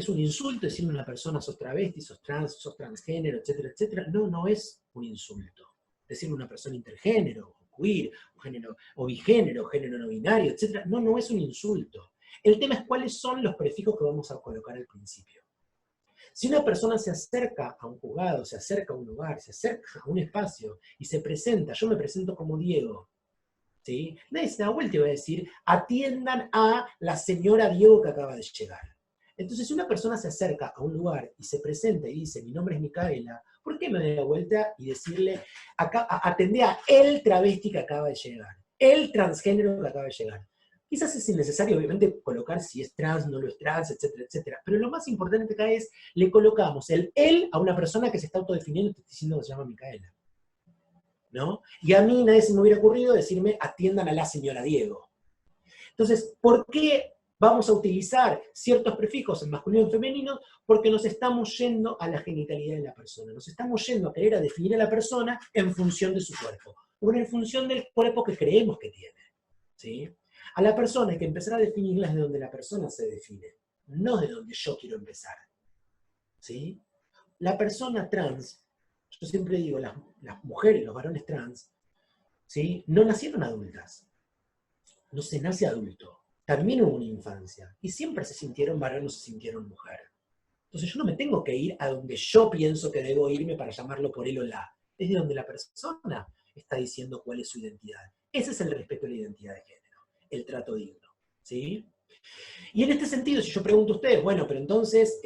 un insulto decirle a una persona sos travesti, sos trans, sos transgénero, etcétera, etcétera? No, no es un insulto. Decirle a una persona intergénero, o queer, o bigénero, género no binario, etc. No, no es un insulto. El tema es cuáles son los prefijos que vamos a colocar al principio. Si una persona se acerca a un juzgado, se acerca a un lugar, se acerca a un espacio y se presenta, yo me presento como Diego, ¿sí? Nadie se da vuelta y va a decir, atiendan a la señora Diego que acaba de llegar. Entonces, si una persona se acerca a un lugar y se presenta y dice, mi nombre es Micaela, ¿por qué me doy la vuelta y decirle, atendé a el travesti que acaba de llegar, el transgénero que acaba de llegar? Quizás es innecesario, obviamente, colocar si es trans, no lo es trans, etcétera, etcétera. Pero lo más importante acá es, le colocamos el él a una persona que se está autodefiniendo y te está diciendo que se llama Micaela, ¿no? Y a mí nadie se me hubiera ocurrido decirme, atiendan a la señora Diego. Entonces, ¿por qué vamos a utilizar ciertos prefijos en masculino y en femenino? Porque nos estamos yendo a la genitalidad de la persona. Nos estamos yendo a querer a definir a la persona en función de su cuerpo, o en función del cuerpo que creemos que tiene, ¿sí? A la persona hay que empezar a definirla desde donde la persona se define, no de donde yo quiero empezar, ¿sí? La persona trans, yo siempre digo, las mujeres, los varones trans, ¿sí?, no nacieron adultas. No se nace adulto. También hubo una infancia. Y siempre se sintieron varón o se sintieron mujer. Entonces yo no me tengo que ir a donde yo pienso que debo irme para llamarlo por él o la. Es de donde la persona está diciendo cuál es su identidad. Ese es el respeto a la identidad de género. El trato digno. ¿Sí? Y en este sentido, si yo pregunto a ustedes, bueno, pero entonces,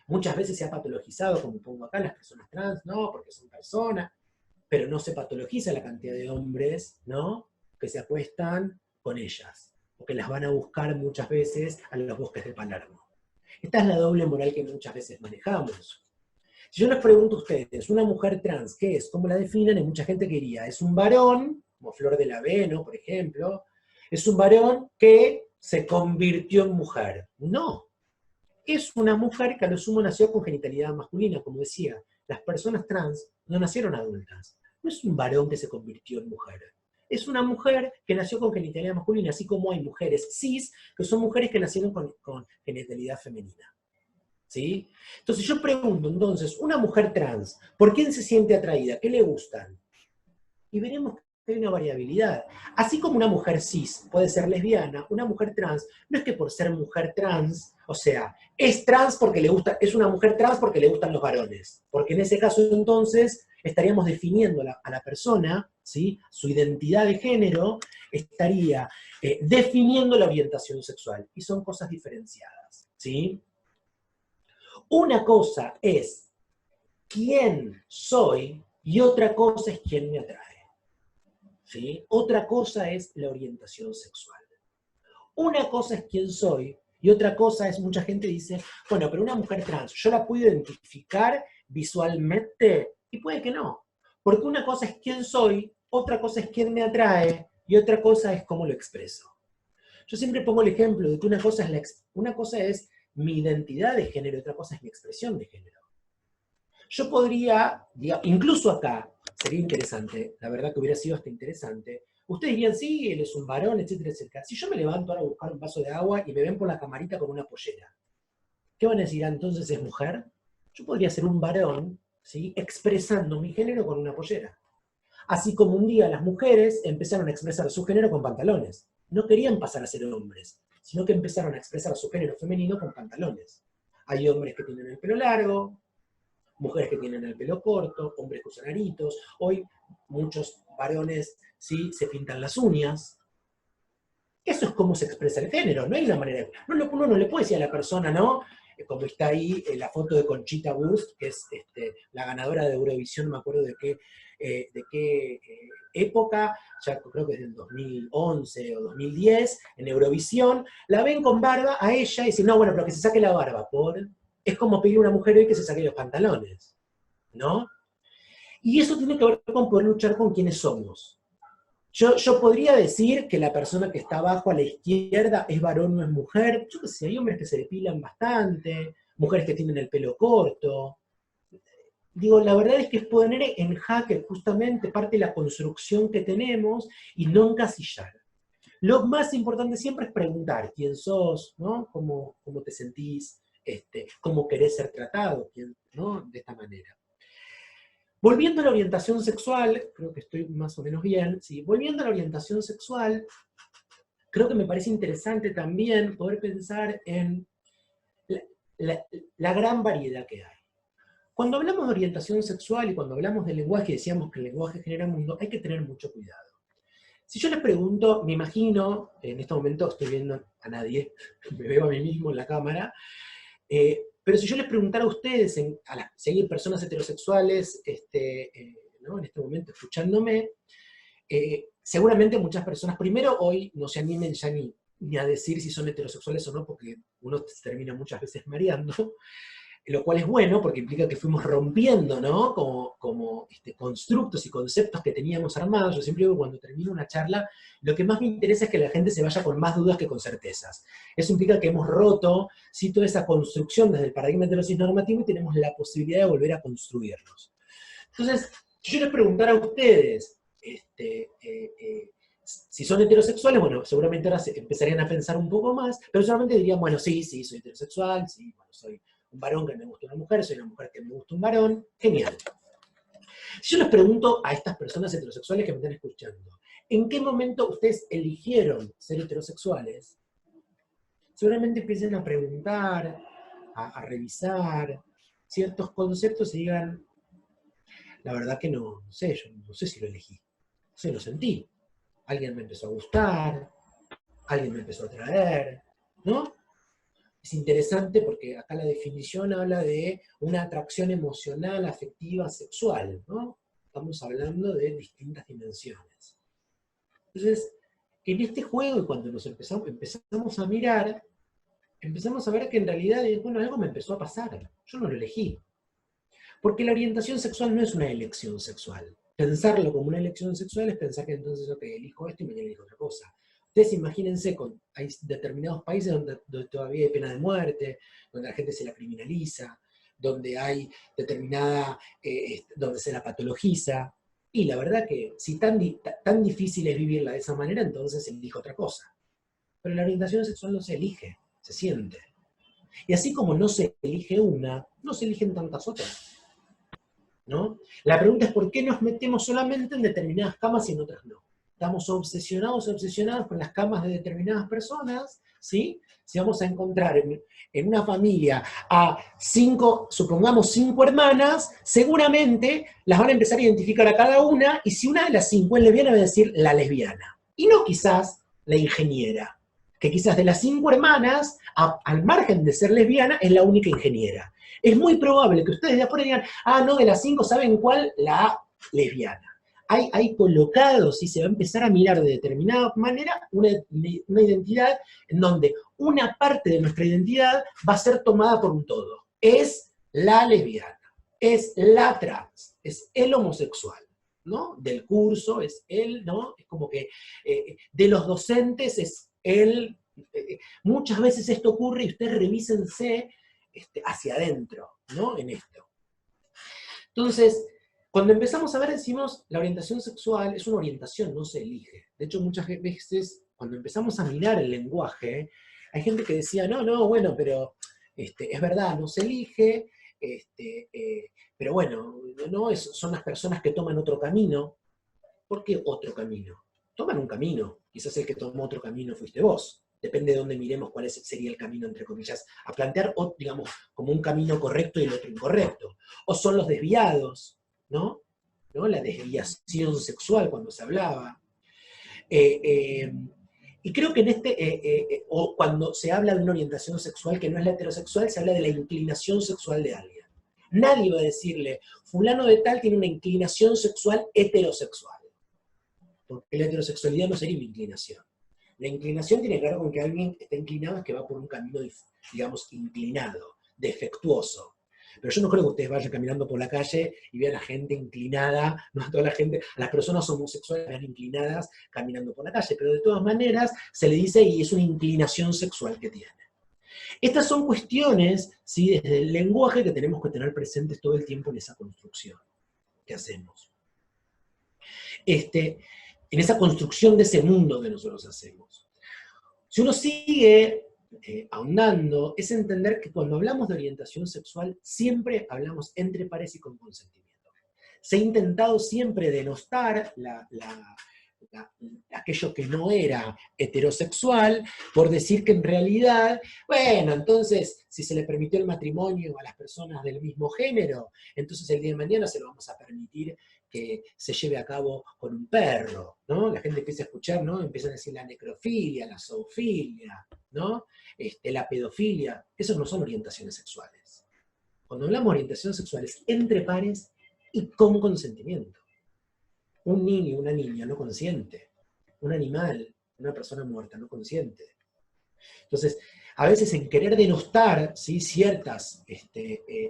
muchas veces se ha patologizado, como pongo acá, las personas trans, no, porque son personas, pero no se patologiza la cantidad de hombres, ¿no?, que se acuestan con ellas, o que las van a buscar muchas veces a los bosques de Palermo. Esta es la doble moral que muchas veces manejamos. Si yo les pregunto a ustedes, una mujer trans, ¿qué es? ¿Cómo la definen? Y mucha gente quería, es un varón, como Flor de la B, ¿no?, por ejemplo, es un varón que se convirtió en mujer. No, es una mujer que a lo sumo nació con genitalidad masculina, como decía. Las personas trans no nacieron adultas. No es un varón que se convirtió en mujer. Es una mujer que nació con genitalidad masculina, así como hay mujeres cis, que son mujeres que nacieron con genitalidad femenina. ¿Sí? Entonces yo pregunto, entonces, una mujer trans, ¿por quién se siente atraída? ¿Qué le gustan? Y veremos que hay una variabilidad. Así como una mujer cis puede ser lesbiana, una mujer trans, no es que por ser mujer trans, o sea, es trans porque le gusta, es una mujer trans porque le gustan los varones. Porque en ese caso entonces estaríamos definiendo a la persona, ¿sí?, su identidad de género, estaría definiendo la orientación sexual. Y son cosas diferenciadas, ¿sí? Una cosa es quién soy y otra cosa es quién me atrae. ¿Sí? Otra cosa es la orientación sexual. Una cosa es quién soy y otra cosa es, mucha gente dice, bueno, pero una mujer trans, ¿yo la puedo identificar visualmente? Y puede que no. Porque una cosa es quién soy, otra cosa es quién me atrae y otra cosa es cómo lo expreso. Yo siempre pongo el ejemplo de que una cosa es mi identidad de género y otra cosa es mi expresión de género. Yo podría, incluso acá, sería interesante, la verdad que hubiera sido hasta interesante, ustedes dirían, sí, él es un varón, etcétera, etcétera. Si yo me levanto ahora a buscar un vaso de agua y me ven por la camarita con una pollera, ¿qué van a decir? Entonces es mujer. Yo podría ser un varón, ¿sí?, expresando mi género con una pollera. Así como un día las mujeres empezaron a expresar su género con pantalones. No querían pasar a ser hombres, sino que empezaron a expresar su género femenino con pantalones. Hay hombres que tienen el pelo largo, mujeres que tienen el pelo corto, hombres que usan aritos. Hoy muchos varones, ¿sí?, se pintan las uñas. Eso es cómo se expresa el género, no hay una manera. Uno no le puede decir a la persona, ¿no? Como está ahí la foto de Conchita Wurst, que es la ganadora de Eurovisión, no me acuerdo de qué época, ya creo que es del 2011 o 2010, en Eurovisión, la ven con barba a ella y dicen, no, bueno, pero que se saque la barba, es como pedir a una mujer hoy que se saque los pantalones, ¿no? Y eso tiene que ver con poder luchar con quienes somos. Yo podría decir que la persona que está abajo a la izquierda es varón, no es mujer. Yo qué sé, hay hombres que se depilan bastante, mujeres que tienen el pelo corto. Digo, la verdad es que es poner en jaque justamente parte de la construcción que tenemos y no encasillar. Lo más importante siempre es preguntar quién sos, ¿no? ¿Cómo te sentís? ¿Cómo querés ser tratado? ¿No? De esta manera. Volviendo a la orientación sexual, creo que estoy más o menos bien, ¿sí? Volviendo a la orientación sexual, creo que me parece interesante también poder pensar en la gran variedad que hay. Cuando hablamos de orientación sexual y cuando hablamos del lenguaje, decíamos que el lenguaje genera mundo, hay que tener mucho cuidado. Si yo les pregunto, me imagino, en este momento estoy viendo a nadie, me veo a mí mismo en la cámara, pero si yo les preguntara a ustedes, si hay personas heterosexuales ¿no?, en este momento escuchándome, seguramente muchas personas, primero hoy no se animen ya ni a decir si son heterosexuales o no, porque uno se termina muchas veces mareando, lo cual es bueno porque implica que fuimos rompiendo, ¿no?, como constructos y conceptos que teníamos armados. Yo siempre digo, cuando termino una charla, lo que más me interesa es que la gente se vaya con más dudas que con certezas. Eso implica que hemos roto, ¿sí?, toda esa construcción desde el paradigma heterosis-normativo y tenemos la posibilidad de volver a construirlos. Entonces, si yo les preguntara a ustedes si son heterosexuales, bueno, seguramente ahora empezarían a pensar un poco más, pero solamente dirían, bueno, sí, soy heterosexual, sí, bueno, soy un varón que me gusta una mujer, soy una mujer que me gusta un varón, genial. Si yo les pregunto a estas personas heterosexuales que me están escuchando, ¿en qué momento ustedes eligieron ser heterosexuales? Seguramente empiecen a preguntar, a revisar ciertos conceptos y digan, la verdad que no sé, yo no sé si lo elegí, no sé, lo sentí. Alguien me empezó a gustar, alguien me empezó a atraer, ¿no? Es interesante porque acá la definición habla de una atracción emocional, afectiva, sexual, ¿no? Estamos hablando de distintas dimensiones. Entonces, en este juego, y cuando nos empezamos a mirar, empezamos a ver que en realidad, bueno, algo me empezó a pasar. Yo no lo elegí. Porque la orientación sexual no es una elección sexual. Pensarlo como una elección sexual es pensar que entonces, ok, elijo esto y mañana elijo otra cosa. Ustedes imagínense, hay determinados países donde todavía hay pena de muerte, donde la gente se la criminaliza, donde hay donde se la patologiza, y la verdad que si tan difícil es vivirla de esa manera, entonces se elige otra cosa. Pero la orientación sexual no se elige, se siente. Y así como no se elige una, no se eligen tantas otras, ¿no? La pregunta es ¿por qué nos metemos solamente en determinadas camas y en otras no? Estamos obsesionados con las camas de determinadas personas, ¿sí? Si vamos a encontrar en una familia a supongamos 5 hermanas, seguramente las van a empezar a identificar a cada una, y si una de las 5 es lesbiana, va a decir la lesbiana. Y no quizás la ingeniera, que quizás de las 5 hermanas, al margen de ser lesbiana, es la única ingeniera. Es muy probable que ustedes de afuera digan, no, de las 5, ¿saben cuál? La lesbiana. Hay colocados, y se va a empezar a mirar de determinada manera una identidad en donde una parte de nuestra identidad va a ser tomada por un todo. Es la lesbiana, es la trans, es el homosexual, ¿no? Del curso es él, ¿no? Es como que de los docentes es él. Muchas veces esto ocurre y ustedes revísense hacia adentro, ¿no? En esto. Entonces, cuando empezamos a ver, decimos, la orientación sexual es una orientación, no se elige. De hecho, muchas veces, cuando empezamos a mirar el lenguaje, hay gente que decía, no, bueno, pero es verdad, no se elige, pero bueno, son las personas que toman otro camino. ¿Por qué otro camino? Toman un camino, quizás el que tomó otro camino fuiste vos. Depende de dónde miremos cuál sería el camino, entre comillas, a plantear, digamos, como un camino correcto y el otro incorrecto. O son los desviados, ¿no? La desviación sexual cuando se hablaba. Y creo que o cuando se habla de una orientación sexual que no es la heterosexual, se habla de la inclinación sexual de alguien. Nadie va a decirle, fulano de tal tiene una inclinación sexual heterosexual. Porque la heterosexualidad no sería una inclinación. La inclinación tiene que ver con que alguien está inclinado, es que va por un camino, digamos, inclinado, defectuoso. Pero yo no creo que ustedes vayan caminando por la calle y vean a la gente inclinada, no a toda la gente, a las personas homosexuales vean inclinadas caminando por la calle, pero de todas maneras se le dice y es una inclinación sexual que tiene. Estas son cuestiones, ¿sí?, desde el lenguaje que tenemos que tener presentes todo el tiempo en esa construcción que hacemos. En esa construcción de ese mundo que nosotros hacemos. Si uno sigue ahondando, es entender que cuando hablamos de orientación sexual, siempre hablamos entre pares y con consentimiento. Se ha intentado siempre denostar aquello que no era heterosexual, por decir que en realidad, bueno, entonces, si se le permitió el matrimonio a las personas del mismo género, entonces el día de mañana se lo vamos a permitir que se lleve a cabo con un perro, ¿no? La gente empieza a escuchar, ¿no? Empiezan a decir la necrofilia, la zoofilia, ¿no? La pedofilia. Esos no son orientaciones sexuales. Cuando hablamos de orientaciones sexuales, entre pares y con consentimiento. Un niño y una niña no consiente. Un animal, una persona muerta no consiente. Entonces, a veces en querer denostar, ¿sí?, ciertas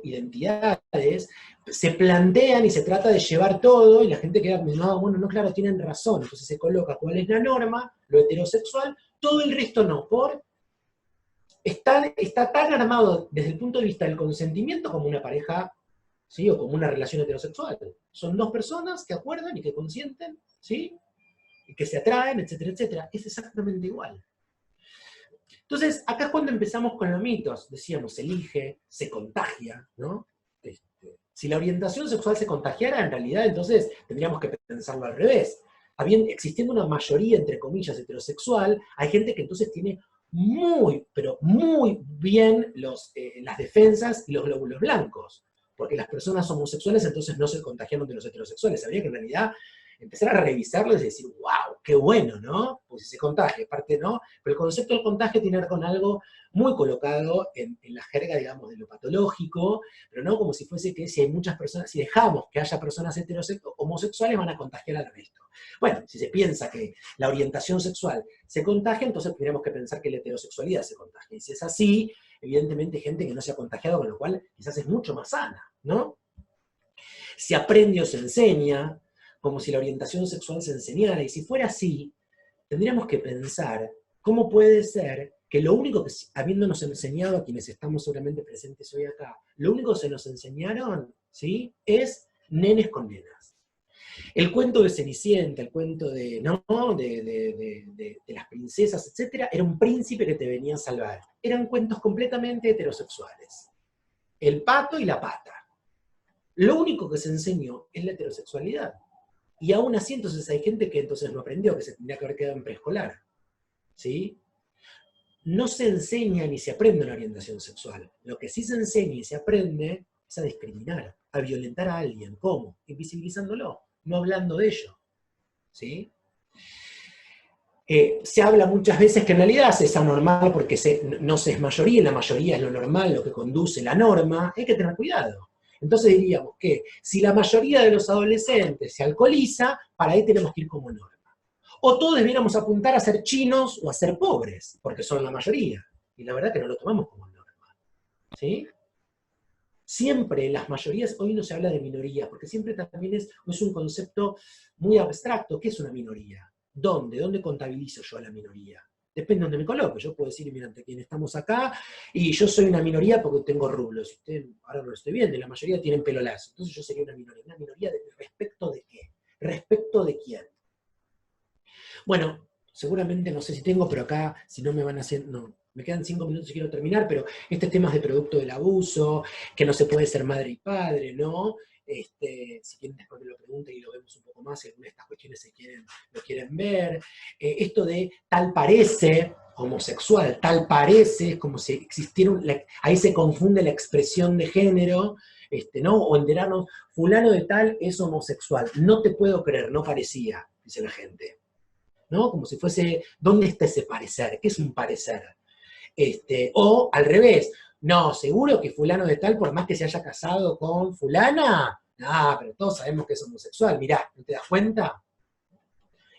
identidades, se plantean y se trata de llevar todo, y la gente queda, no, bueno, no, claro, tienen razón. Entonces se coloca cuál es la norma, lo heterosexual, todo el resto no, está tan armado desde el punto de vista del consentimiento como una pareja, ¿sí?, o como una relación heterosexual. Son dos personas que acuerdan y que consienten, ¿sí?, y que se atraen, etcétera, etcétera. Es exactamente igual. Entonces, acá es cuando empezamos con los mitos. Decíamos, se elige, se contagia, ¿no? Si la orientación sexual se contagiara, en realidad, entonces tendríamos que pensarlo al revés. Existiendo una mayoría, entre comillas, heterosexual, hay gente que entonces tiene muy, pero muy bien las defensas y los glóbulos blancos. Porque las personas homosexuales entonces no se contagiaron de los heterosexuales. Habría que en realidad empezar a revisarlos y decir, wow, qué bueno, ¿no? Pues si se contagia, aparte, ¿no? Pero el concepto del contagio tiene que ver con algo muy colocado en la jerga, digamos, de lo patológico, pero no como si fuese que si hay muchas personas, si dejamos que haya personas homosexuales, van a contagiar al resto. Bueno, si se piensa que la orientación sexual se contagia, entonces tendríamos que pensar que la heterosexualidad se contagia. Y si es así, evidentemente hay gente que no se ha contagiado, con lo cual quizás es mucho más sana, ¿no? Se aprende o se enseña, como si la orientación sexual se enseñara, y si fuera así, tendríamos que pensar cómo puede ser que lo único que, habiéndonos enseñado a quienes estamos seguramente presentes hoy acá, lo único que se nos enseñaron, ¿sí?, es nenes con nenas. El cuento de Cenicienta, el cuento de las princesas, etc., era un príncipe que te venía a salvar. Eran cuentos completamente heterosexuales. El pato y la pata. Lo único que se enseñó es la heterosexualidad. Y aún así, entonces hay gente que entonces no aprendió, que se tendría que haber quedado en preescolar. ¿Sí? No se enseña ni se aprende una orientación sexual. Lo que sí se enseña y se aprende es a discriminar, a violentar a alguien. ¿Cómo? Invisibilizándolo, no hablando de ello. ¿Sí? Se habla muchas veces que en realidad es anormal porque no se es mayoría, y la mayoría es lo normal, lo que conduce la norma. Hay que tener cuidado. Entonces diríamos que si la mayoría de los adolescentes se alcoholiza, para ahí tenemos que ir como norma. O todos debiéramos apuntar a ser chinos o a ser pobres, porque son la mayoría. Y la verdad que no lo tomamos como norma. ¿Sí? Siempre las mayorías, hoy no se habla de minoría, porque siempre también es un concepto muy abstracto. ¿Qué es una minoría? ¿Dónde? ¿Dónde contabilizo yo a la minoría? Depende de donde me coloque. Yo puedo decir, mira, ante quien estamos acá, y yo soy una minoría porque tengo rulos. Usted, ahora no lo estoy viendo, y la mayoría tienen pelo lazo. Entonces yo sería una minoría. ¿Una minoría respecto de qué? ¿Respecto de quién? Bueno, seguramente no sé si tengo, pero acá, si no me van haciendo... No, me quedan 5 minutos y quiero terminar, pero este tema de producto del abuso, que no se puede ser madre y padre, ¿no? Si quieren después me lo pregunten y lo vemos un poco más, si alguna de estas cuestiones lo quieren ver. Esto de tal parece homosexual, tal parece, es como si existiera, ahí se confunde la expresión de género, ¿no? O enterarnos, fulano de tal es homosexual. No te puedo creer, no parecía, dice la gente. ¿No? Como si fuese, ¿dónde está ese parecer? ¿Qué es un parecer? O al revés, no, seguro que fulano de tal, por más que se haya casado con fulana, pero todos sabemos que es homosexual, mirá, ¿no te das cuenta?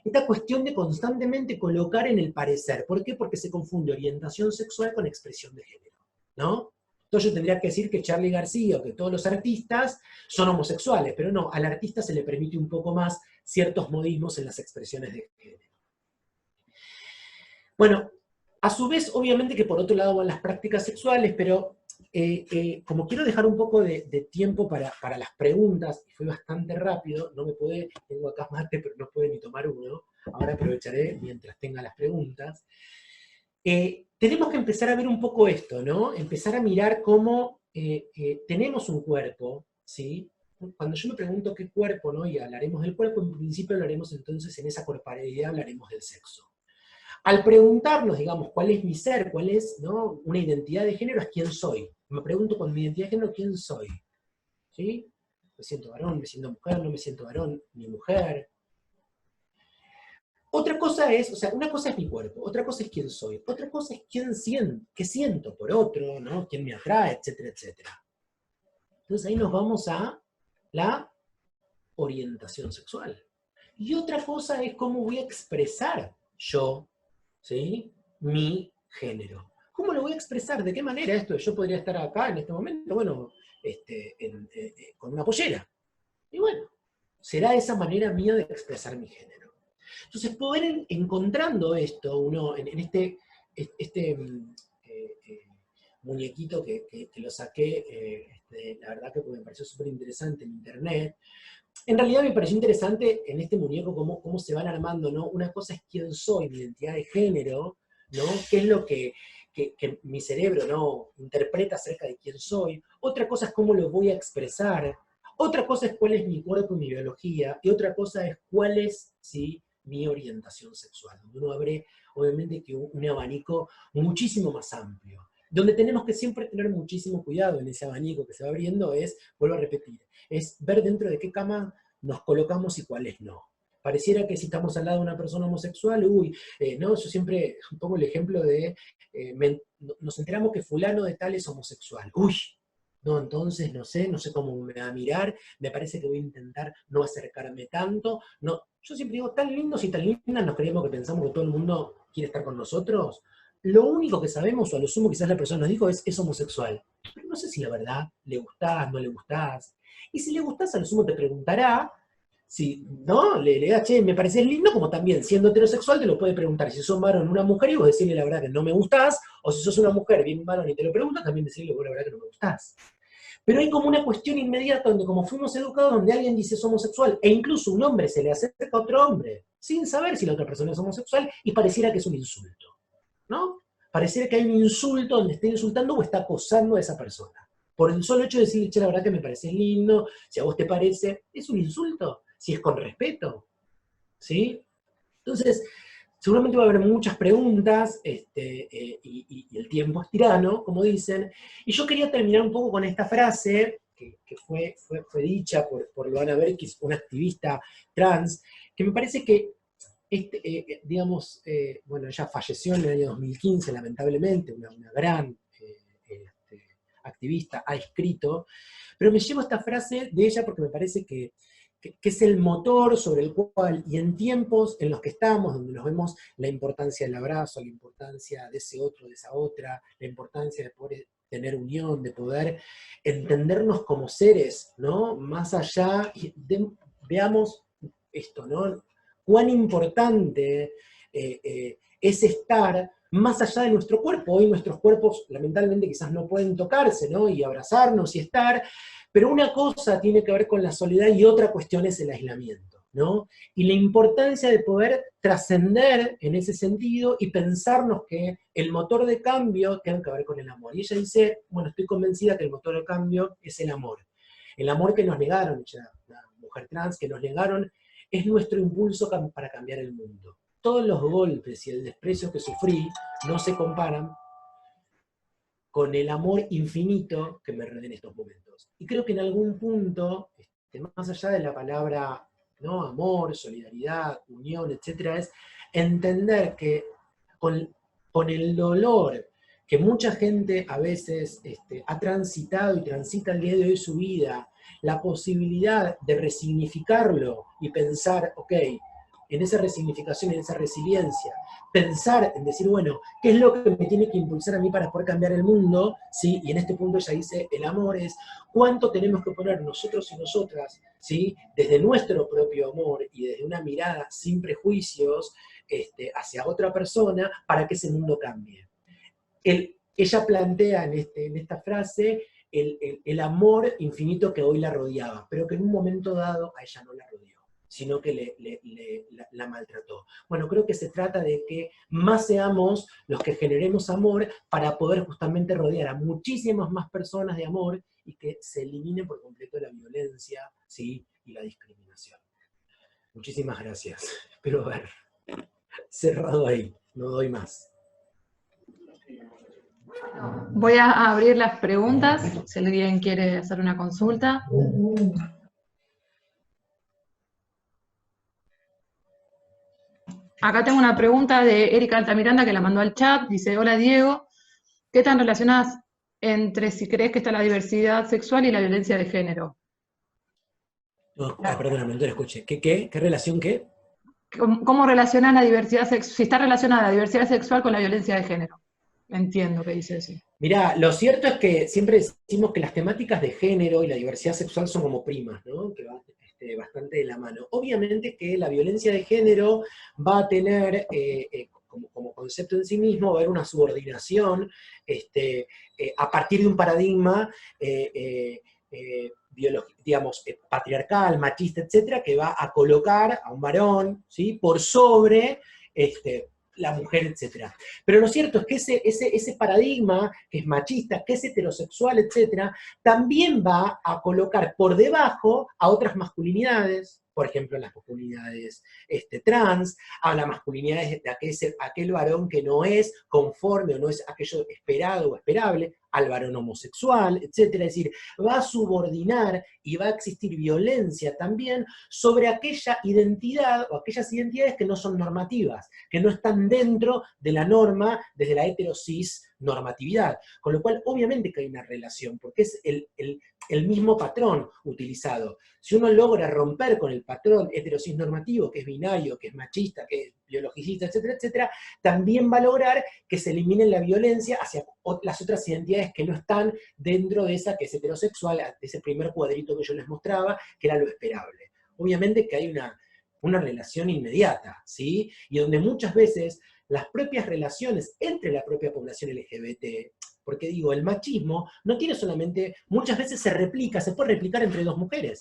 Esta cuestión de constantemente colocar en el parecer, ¿por qué? Porque se confunde orientación sexual con expresión de género, ¿no? Entonces yo tendría que decir que Charly García o que todos los artistas son homosexuales, pero no, al artista se le permite un poco más ciertos modismos en las expresiones de género. Bueno, a su vez, obviamente que por otro lado van las prácticas sexuales, pero como quiero dejar un poco de tiempo para las preguntas, y fue bastante rápido, no me puede, tengo acá mate, pero no puede ni tomar uno, ahora aprovecharé mientras tenga las preguntas. Tenemos que empezar a ver un poco esto, ¿no? Empezar a mirar cómo tenemos un cuerpo, ¿sí? Cuando yo me pregunto qué cuerpo, ¿no? Y hablaremos del cuerpo, en principio hablaremos entonces en esa corporeidad, hablaremos del sexo. Al preguntarnos, digamos, cuál es mi ser, cuál es, ¿no? Una identidad de género, es quién soy. Me pregunto con mi identidad de género, ¿quién soy? ¿Sí? Me siento varón, me siento mujer, no me siento varón ni mujer. Otra cosa es, o sea, una cosa es mi cuerpo, otra cosa es quién soy, otra cosa es qué siento por otro, ¿no? Quién me atrae, etcétera, etcétera. Entonces ahí nos vamos a la orientación sexual. Y otra cosa es cómo voy a expresar yo, ¿sí? Mi género. ¿Cómo lo voy a expresar? ¿De qué manera esto? Yo podría estar acá en este momento, bueno, con una pollera. Y bueno, será esa manera mía de expresar mi género. Entonces, poder encontrando esto, uno en este muñequito que lo saqué, la verdad que me pareció súper interesante en internet. En realidad me pareció interesante en este muñeco cómo se van armando, ¿no? Una cosa es quién soy, mi identidad de género, ¿no? ¿Qué es lo que mi cerebro, ¿no? Interpreta acerca de quién soy? Otra cosa es cómo lo voy a expresar. Otra cosa es cuál es mi cuerpo y mi biología. Y otra cosa es cuál es, ¿sí? Mi orientación sexual. Donde uno abre, obviamente, que un abanico muchísimo más amplio. Donde tenemos que siempre tener muchísimo cuidado en ese abanico que se va abriendo es, vuelvo a repetir, es ver dentro de qué cama nos colocamos y cuáles no. Pareciera que si estamos al lado de una persona homosexual, no, yo siempre pongo el ejemplo de, nos enteramos que fulano de tal es homosexual. No, entonces no sé cómo me va a mirar, me parece que voy a intentar no acercarme tanto. No, yo siempre digo, tan lindos y tan lindas nos creemos que pensamos que todo el mundo quiere estar con nosotros. Lo único que sabemos, o a lo sumo quizás la persona nos dijo, es homosexual. Pero no sé si la verdad le gustás, no le gustás. Y si le gustás, a lo sumo te preguntará, si, ¿no? Le da, che, me pareces lindo, como también, siendo heterosexual, te lo puede preguntar. Si sos varón una mujer y vos decirle la verdad que no me gustás, o si sos una mujer bien varón y te lo preguntas, también decirle vos la verdad que no me gustás. Pero hay como una cuestión inmediata donde, como fuimos educados, donde alguien dice es homosexual, e incluso un hombre se le acerca a otro hombre, sin saber si la otra persona es homosexual, y pareciera que es un insulto, ¿no? Pareciera que hay un insulto donde está insultando o está acosando a esa persona. Por el solo hecho de decir, che, la verdad que me parece lindo, si a vos te parece, es un insulto, si es con respeto, ¿sí? Entonces, seguramente va a haber muchas preguntas, y el tiempo es tirano, como dicen, y yo quería terminar un poco con esta frase, que fue dicha por Loana Berkis, una activista trans, que me parece que digamos, bueno, ella falleció en el año 2015, lamentablemente, una gran activista, ha escrito, pero me llevo esta frase de ella porque me parece que es el motor sobre el cual, y en tiempos en los que estamos, donde nos vemos la importancia del abrazo, la importancia de ese otro, de esa otra, la importancia de poder tener unión, de poder entendernos como seres, ¿no? Más allá, veamos esto, ¿no? Cuán importante es estar más allá de nuestro cuerpo. Hoy nuestros cuerpos lamentablemente quizás no pueden tocarse, ¿no? Y abrazarnos y estar, pero una cosa tiene que ver con la soledad y otra cuestión es el aislamiento, ¿no? Y la importancia de poder trascender en ese sentido y pensarnos que el motor de cambio tiene que ver con el amor. Y ella dice, bueno, estoy convencida que el motor de cambio es el amor. El amor que nos negaron, ella, una mujer trans, que nos negaron, es nuestro impulso para cambiar el mundo. Todos los golpes y el desprecio que sufrí no se comparan con el amor infinito que me rodea en estos momentos. Y creo que en algún punto, más allá de la palabra, ¿no?, amor, solidaridad, unión, etcétera, es entender que con el dolor que mucha gente a veces ha transitado y transita el día de hoy su vida, la posibilidad de resignificarlo y pensar, ok, en esa resignificación, en esa resiliencia, pensar en decir, bueno, ¿qué es lo que me tiene que impulsar a mí para poder cambiar el mundo? ¿Sí? Y en este punto ella dice, el amor es cuánto tenemos que poner nosotros y nosotras, ¿sí?, desde nuestro propio amor y desde una mirada sin prejuicios hacia otra persona para que ese mundo cambie. Ella plantea en esta frase el amor infinito que hoy la rodeaba, pero que en un momento dado a ella no la rodeó, sino que la maltrató. Bueno, creo que se trata de que más seamos los que generemos amor para poder justamente rodear a muchísimas más personas de amor y que se elimine por completo la violencia, ¿sí?, y la discriminación. Muchísimas gracias. Espero haber cerrado ahí, no doy más. Voy a abrir las preguntas, si alguien quiere hacer una consulta. Acá tengo una pregunta de Erika Altamiranda que la mandó al chat. Dice, hola Diego, ¿qué tan relacionadas entre si crees que está la diversidad sexual y la violencia de género? No, perdóname, no te lo escuché. ¿Qué relación qué? ¿Cómo relacionas la diversidad sexual? Si está relacionada la diversidad sexual con la violencia de género. Entiendo que dice eso. Mirá, lo cierto es que siempre decimos que las temáticas de género y la diversidad sexual son como primas, ¿no? Que van bastante de la mano. Obviamente que la violencia de género va a tener, como concepto en sí mismo, va a haber una subordinación a partir de un paradigma digamos, patriarcal, machista, etcétera, que va a colocar a un varón, ¿sí?, por sobre la mujer, etcétera. Pero lo cierto es que ese paradigma que es machista, que es heterosexual, etcétera, también va a colocar por debajo a otras masculinidades, por ejemplo, las masculinidades trans, a las masculinidades de aquel varón que no es conforme o no es aquello esperado o esperable, al varón homosexual, etcétera. Es decir, va a subordinar y va a existir violencia también sobre aquella identidad o aquellas identidades que no son normativas, que no están dentro de la norma desde la heterosis normatividad. Con lo cual, obviamente que hay una relación, porque es el mismo patrón utilizado. Si uno logra romper con el patrón heterosis normativo, que es binario, que es machista, que es biologicista, etcétera, etcétera, también va a lograr que se elimine la violencia hacia las otras identidades que no están dentro de esa que es heterosexual, de ese primer cuadrito que yo les mostraba, que era lo esperable. Obviamente que hay una relación inmediata, ¿sí? Y donde muchas veces las propias relaciones entre la propia población LGBT, porque digo, el machismo no tiene solamente, muchas veces se puede replicar entre dos mujeres.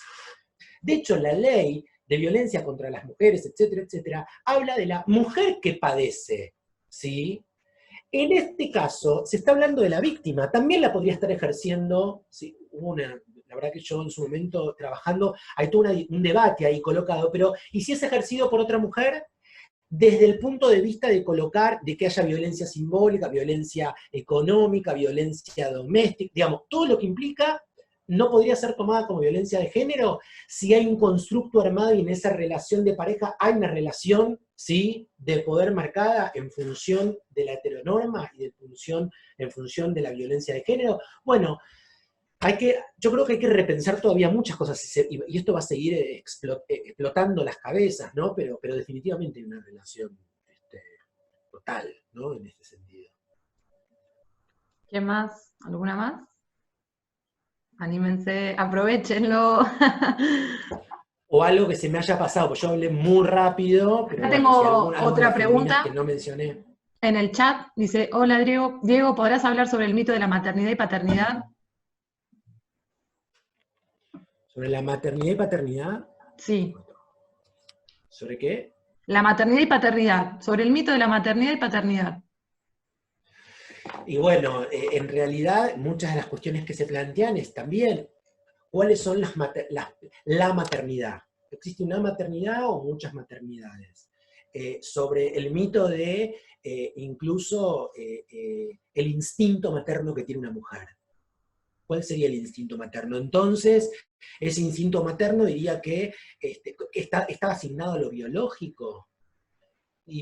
De hecho, la ley de violencia contra las mujeres, etcétera, etcétera, habla de la mujer que padece, ¿sí? En este caso, se está hablando de la víctima, también la podría estar ejerciendo, ¿sí? La verdad que yo en su momento trabajando, hay todo un debate ahí colocado, pero ¿y si es ejercido por otra mujer? Desde el punto de vista de colocar, de que haya violencia simbólica, violencia económica, violencia doméstica, digamos, todo lo que implica, no podría ser tomada como violencia de género si hay un constructo armado y en esa relación de pareja hay una relación, ¿sí?, de poder marcada en función de la heteronorma y en función de la violencia de género. Bueno, yo creo que hay que repensar todavía muchas cosas y esto va a seguir explotando las cabezas, ¿no? Pero definitivamente hay una relación total, ¿no?, en este sentido. ¿Quién más? ¿Alguna más? Anímense, aprovechenlo. O algo que se me haya pasado, pues yo hablé muy rápido, pero Acá bueno, tengo si algunas otra feminas pregunta. que no mencioné. En el chat dice, hola Diego, Diego, ¿podrás hablar sobre el mito de la maternidad y paternidad? ¿Sobre la maternidad y paternidad? Sí, ¿Sobre qué? la maternidad y paternidad, sobre el mito de la maternidad y paternidad. Y bueno, en realidad muchas de las cuestiones que se plantean es también cuáles son la maternidad. ¿Existe una maternidad o muchas maternidades? Sobre el mito de incluso el instinto materno que tiene una mujer. ¿Cuál sería el instinto materno? Entonces, ese instinto materno diría que está asignado a lo biológico.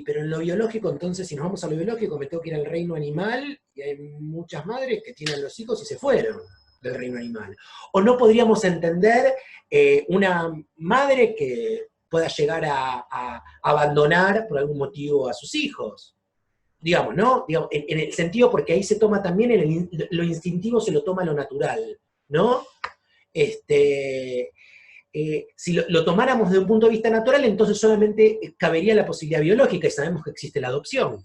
Pero en lo biológico, entonces, si nos vamos a lo biológico, me tengo que ir al reino animal, y hay muchas madres que tienen los hijos y se fueron del reino animal. O no podríamos entender una madre que pueda llegar a abandonar por algún motivo a sus hijos. Digamos, ¿no? Digamos, en el sentido, porque ahí se toma también lo instintivo, se lo toma lo natural, ¿no? Si lo tomáramos desde un punto de vista natural, entonces solamente cabería la posibilidad biológica, y sabemos que existe la adopción.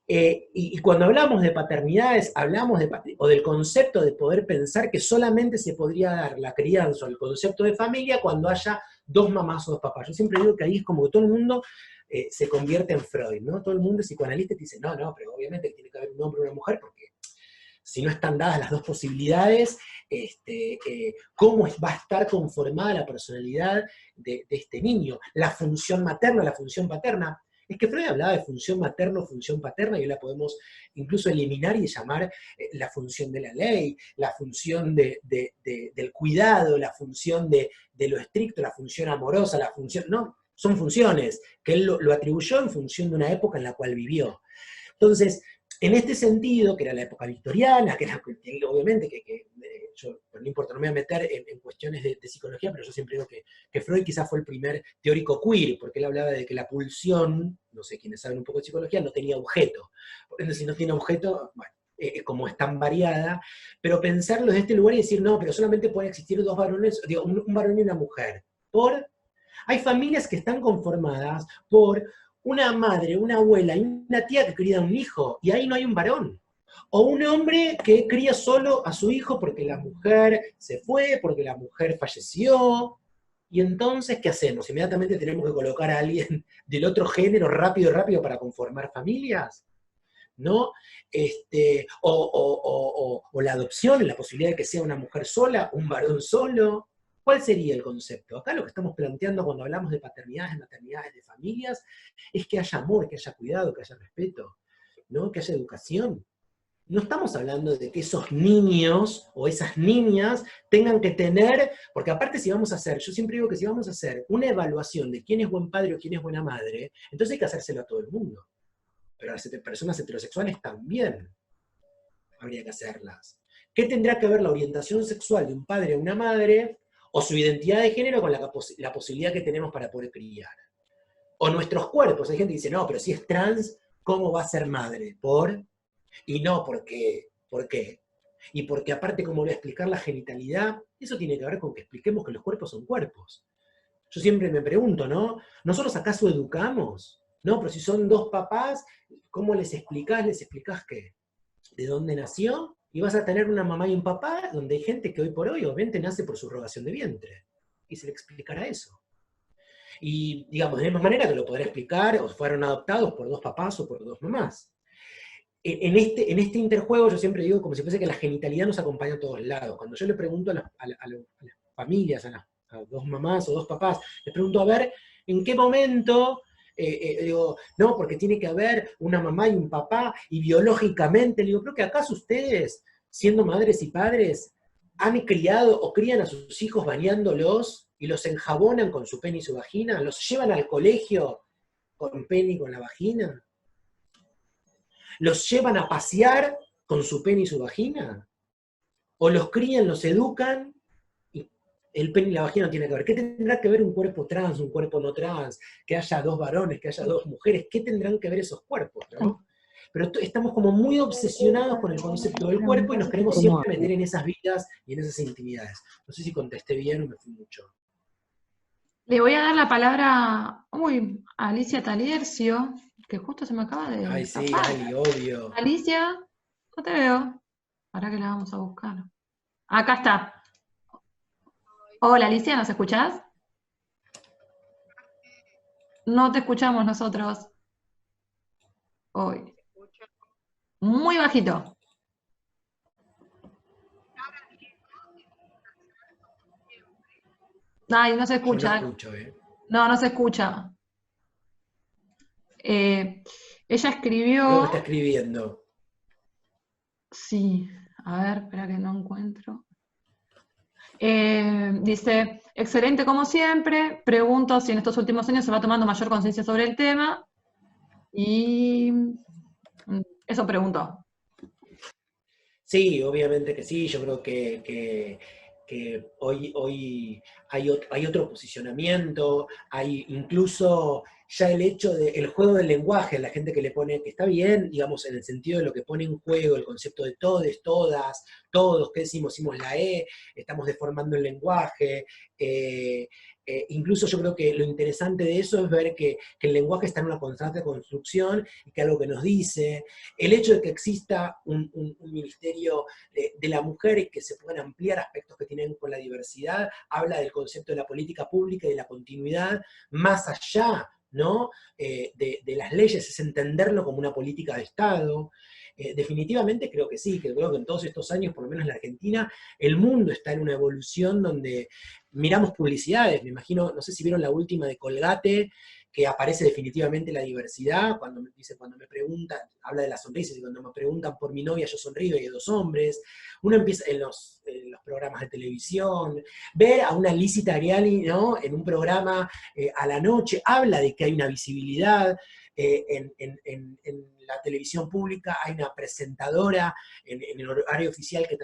Y cuando hablamos de paternidades, hablamos o del concepto de poder pensar que solamente se podría dar la crianza o el concepto de familia cuando haya dos mamás o dos papás. Yo siempre digo que ahí es como que todo el mundo se convierte en Freud, ¿no? Todo el mundo es psicoanalista y te dice, no, pero obviamente tiene que haber un hombre y una mujer, porque si no están dadas las dos posibilidades, cómo va a estar conformada la personalidad de este niño, la función materna, la función paterna. Es que Freud hablaba de función materna, función paterna, y hoy la podemos incluso eliminar y llamar la función de la ley, la función del cuidado, la función de lo estricto, la función amorosa, la función... No, son funciones que él lo atribuyó en función de una época en la cual vivió. Entonces, en este sentido, que era la época victoriana, que era obviamente yo, no importa, no me voy a meter en cuestiones de psicología, pero yo siempre digo que Freud quizás fue el primer teórico queer, porque él hablaba de que la pulsión, no sé quiénes saben un poco de psicología, no tenía objeto. Entonces, si no tiene objeto, bueno, como es tan variada, pero pensarlo desde este lugar y decir, no, pero solamente pueden existir dos varones, digo, un varón y una mujer. Hay familias que están conformadas por una madre, una abuela y una tía que cría un hijo, y ahí no hay un varón. O un hombre que cría solo a su hijo porque la mujer se fue, porque la mujer falleció. Y entonces, ¿qué hacemos? Inmediatamente tenemos que colocar a alguien del otro género rápido para conformar familias, ¿no? O la adopción, la posibilidad de que sea una mujer sola, un varón solo. ¿Cuál sería el concepto? Acá lo que estamos planteando cuando hablamos de paternidades, de maternidades, de familias, es que haya amor, que haya cuidado, que haya respeto, ¿no? Que haya educación. No estamos hablando de que esos niños o esas niñas tengan que tener, porque aparte si vamos a hacer, yo siempre digo que si vamos a hacer una evaluación de quién es buen padre o quién es buena madre, entonces hay que hacérselo a todo el mundo. Pero a las personas heterosexuales también habría que hacerlas. ¿Qué tendrá que ver la orientación sexual de un padre o una madre, o su identidad de género con la posibilidad que tenemos para poder criar? O nuestros cuerpos. Hay gente que dice, no, pero si es trans, ¿cómo va a ser madre? Y no, ¿por qué? ¿Por qué? Y porque aparte, como voy a explicar la genitalidad, eso tiene que ver con que expliquemos que los cuerpos son cuerpos. Yo siempre me pregunto, ¿no? ¿Nosotros acaso educamos? No, pero si son dos papás, ¿cómo les explicás? ¿Les explicás qué? ¿De dónde nació? Y vas a tener una mamá y un papá donde hay gente que hoy por hoy obviamente nace por subrogación de vientre. Y se le explicará eso. Y digamos, de la misma manera que lo podrá explicar, o fueron adoptados por dos papás o por dos mamás. En este interjuego yo siempre digo como si fuese que la genitalidad nos acompaña a todos lados. Cuando yo le pregunto a las familias, a dos mamás o dos papás, les pregunto a ver en qué momento, digo, no, porque tiene que haber una mamá y un papá, y biológicamente, digo, creo que acaso ustedes, siendo madres y padres, han criado o crían a sus hijos bañándolos y los enjabonan con su pene y su vagina, los llevan al colegio con pene y con la vagina. ¿Los llevan a pasear con su pene y su vagina? ¿O los crían, los educan, y el pene y la vagina no tienen que ver? ¿Qué tendrá que ver un cuerpo trans, un cuerpo no trans? Que haya dos varones, que haya dos mujeres. ¿Qué tendrán que ver esos cuerpos, ¿no? Pero estamos como muy obsesionados con el concepto del cuerpo y nos queremos siempre meter en esas vidas y en esas intimidades. No sé si contesté bien o me fui mucho. Le voy a dar la palabra, a Alicia Taliercio, que justo se me acaba de Ay, sí, zafar. Ali, obvio. Alicia, no te veo. Ahora que la vamos a buscar. Acá está. Hola Alicia, ¿nos escuchás? No te escuchamos nosotros hoy. Muy bajito. Ay, no se Yo no escucha. escucho, ¿eh? No, no se escucha. Eh, ella Creo que está escribió, escribiendo. sí, a ver, espera que no encuentro. Dice, excelente como siempre, pregunto si en estos últimos años se va tomando mayor conciencia sobre el tema y eso preguntó. Sí, obviamente que sí, yo creo que hoy hay otro posicionamiento, hay incluso ya el hecho del juego del lenguaje, la gente que le pone, que está bien, digamos, en el sentido de lo que pone en juego, el concepto de todes, todas, todos, ¿qué decimos? Decimos la E, estamos deformando el lenguaje, incluso yo creo que lo interesante de eso es ver que el lenguaje está en una constante construcción y que algo que nos dice, el hecho de que exista un ministerio de la mujer y que se puedan ampliar aspectos que tienen con la diversidad, habla del concepto de la política pública y de la continuidad, más allá, ¿no? De las leyes, es entenderlo como una política de Estado. Definitivamente creo que sí, que creo que en todos estos años, por lo menos en la Argentina, el mundo está en una evolución donde miramos publicidades, me imagino, no sé si vieron la última de Colgate, que aparece definitivamente la diversidad, cuando me preguntan, habla de las sonrisas, y cuando me preguntan por mi novia yo sonrío y hay dos hombres, uno empieza en los programas de televisión, ver a una Lizzie Ariani, ¿no? En un programa a la noche, habla de que hay una visibilidad, en la televisión pública hay una presentadora en el horario oficial que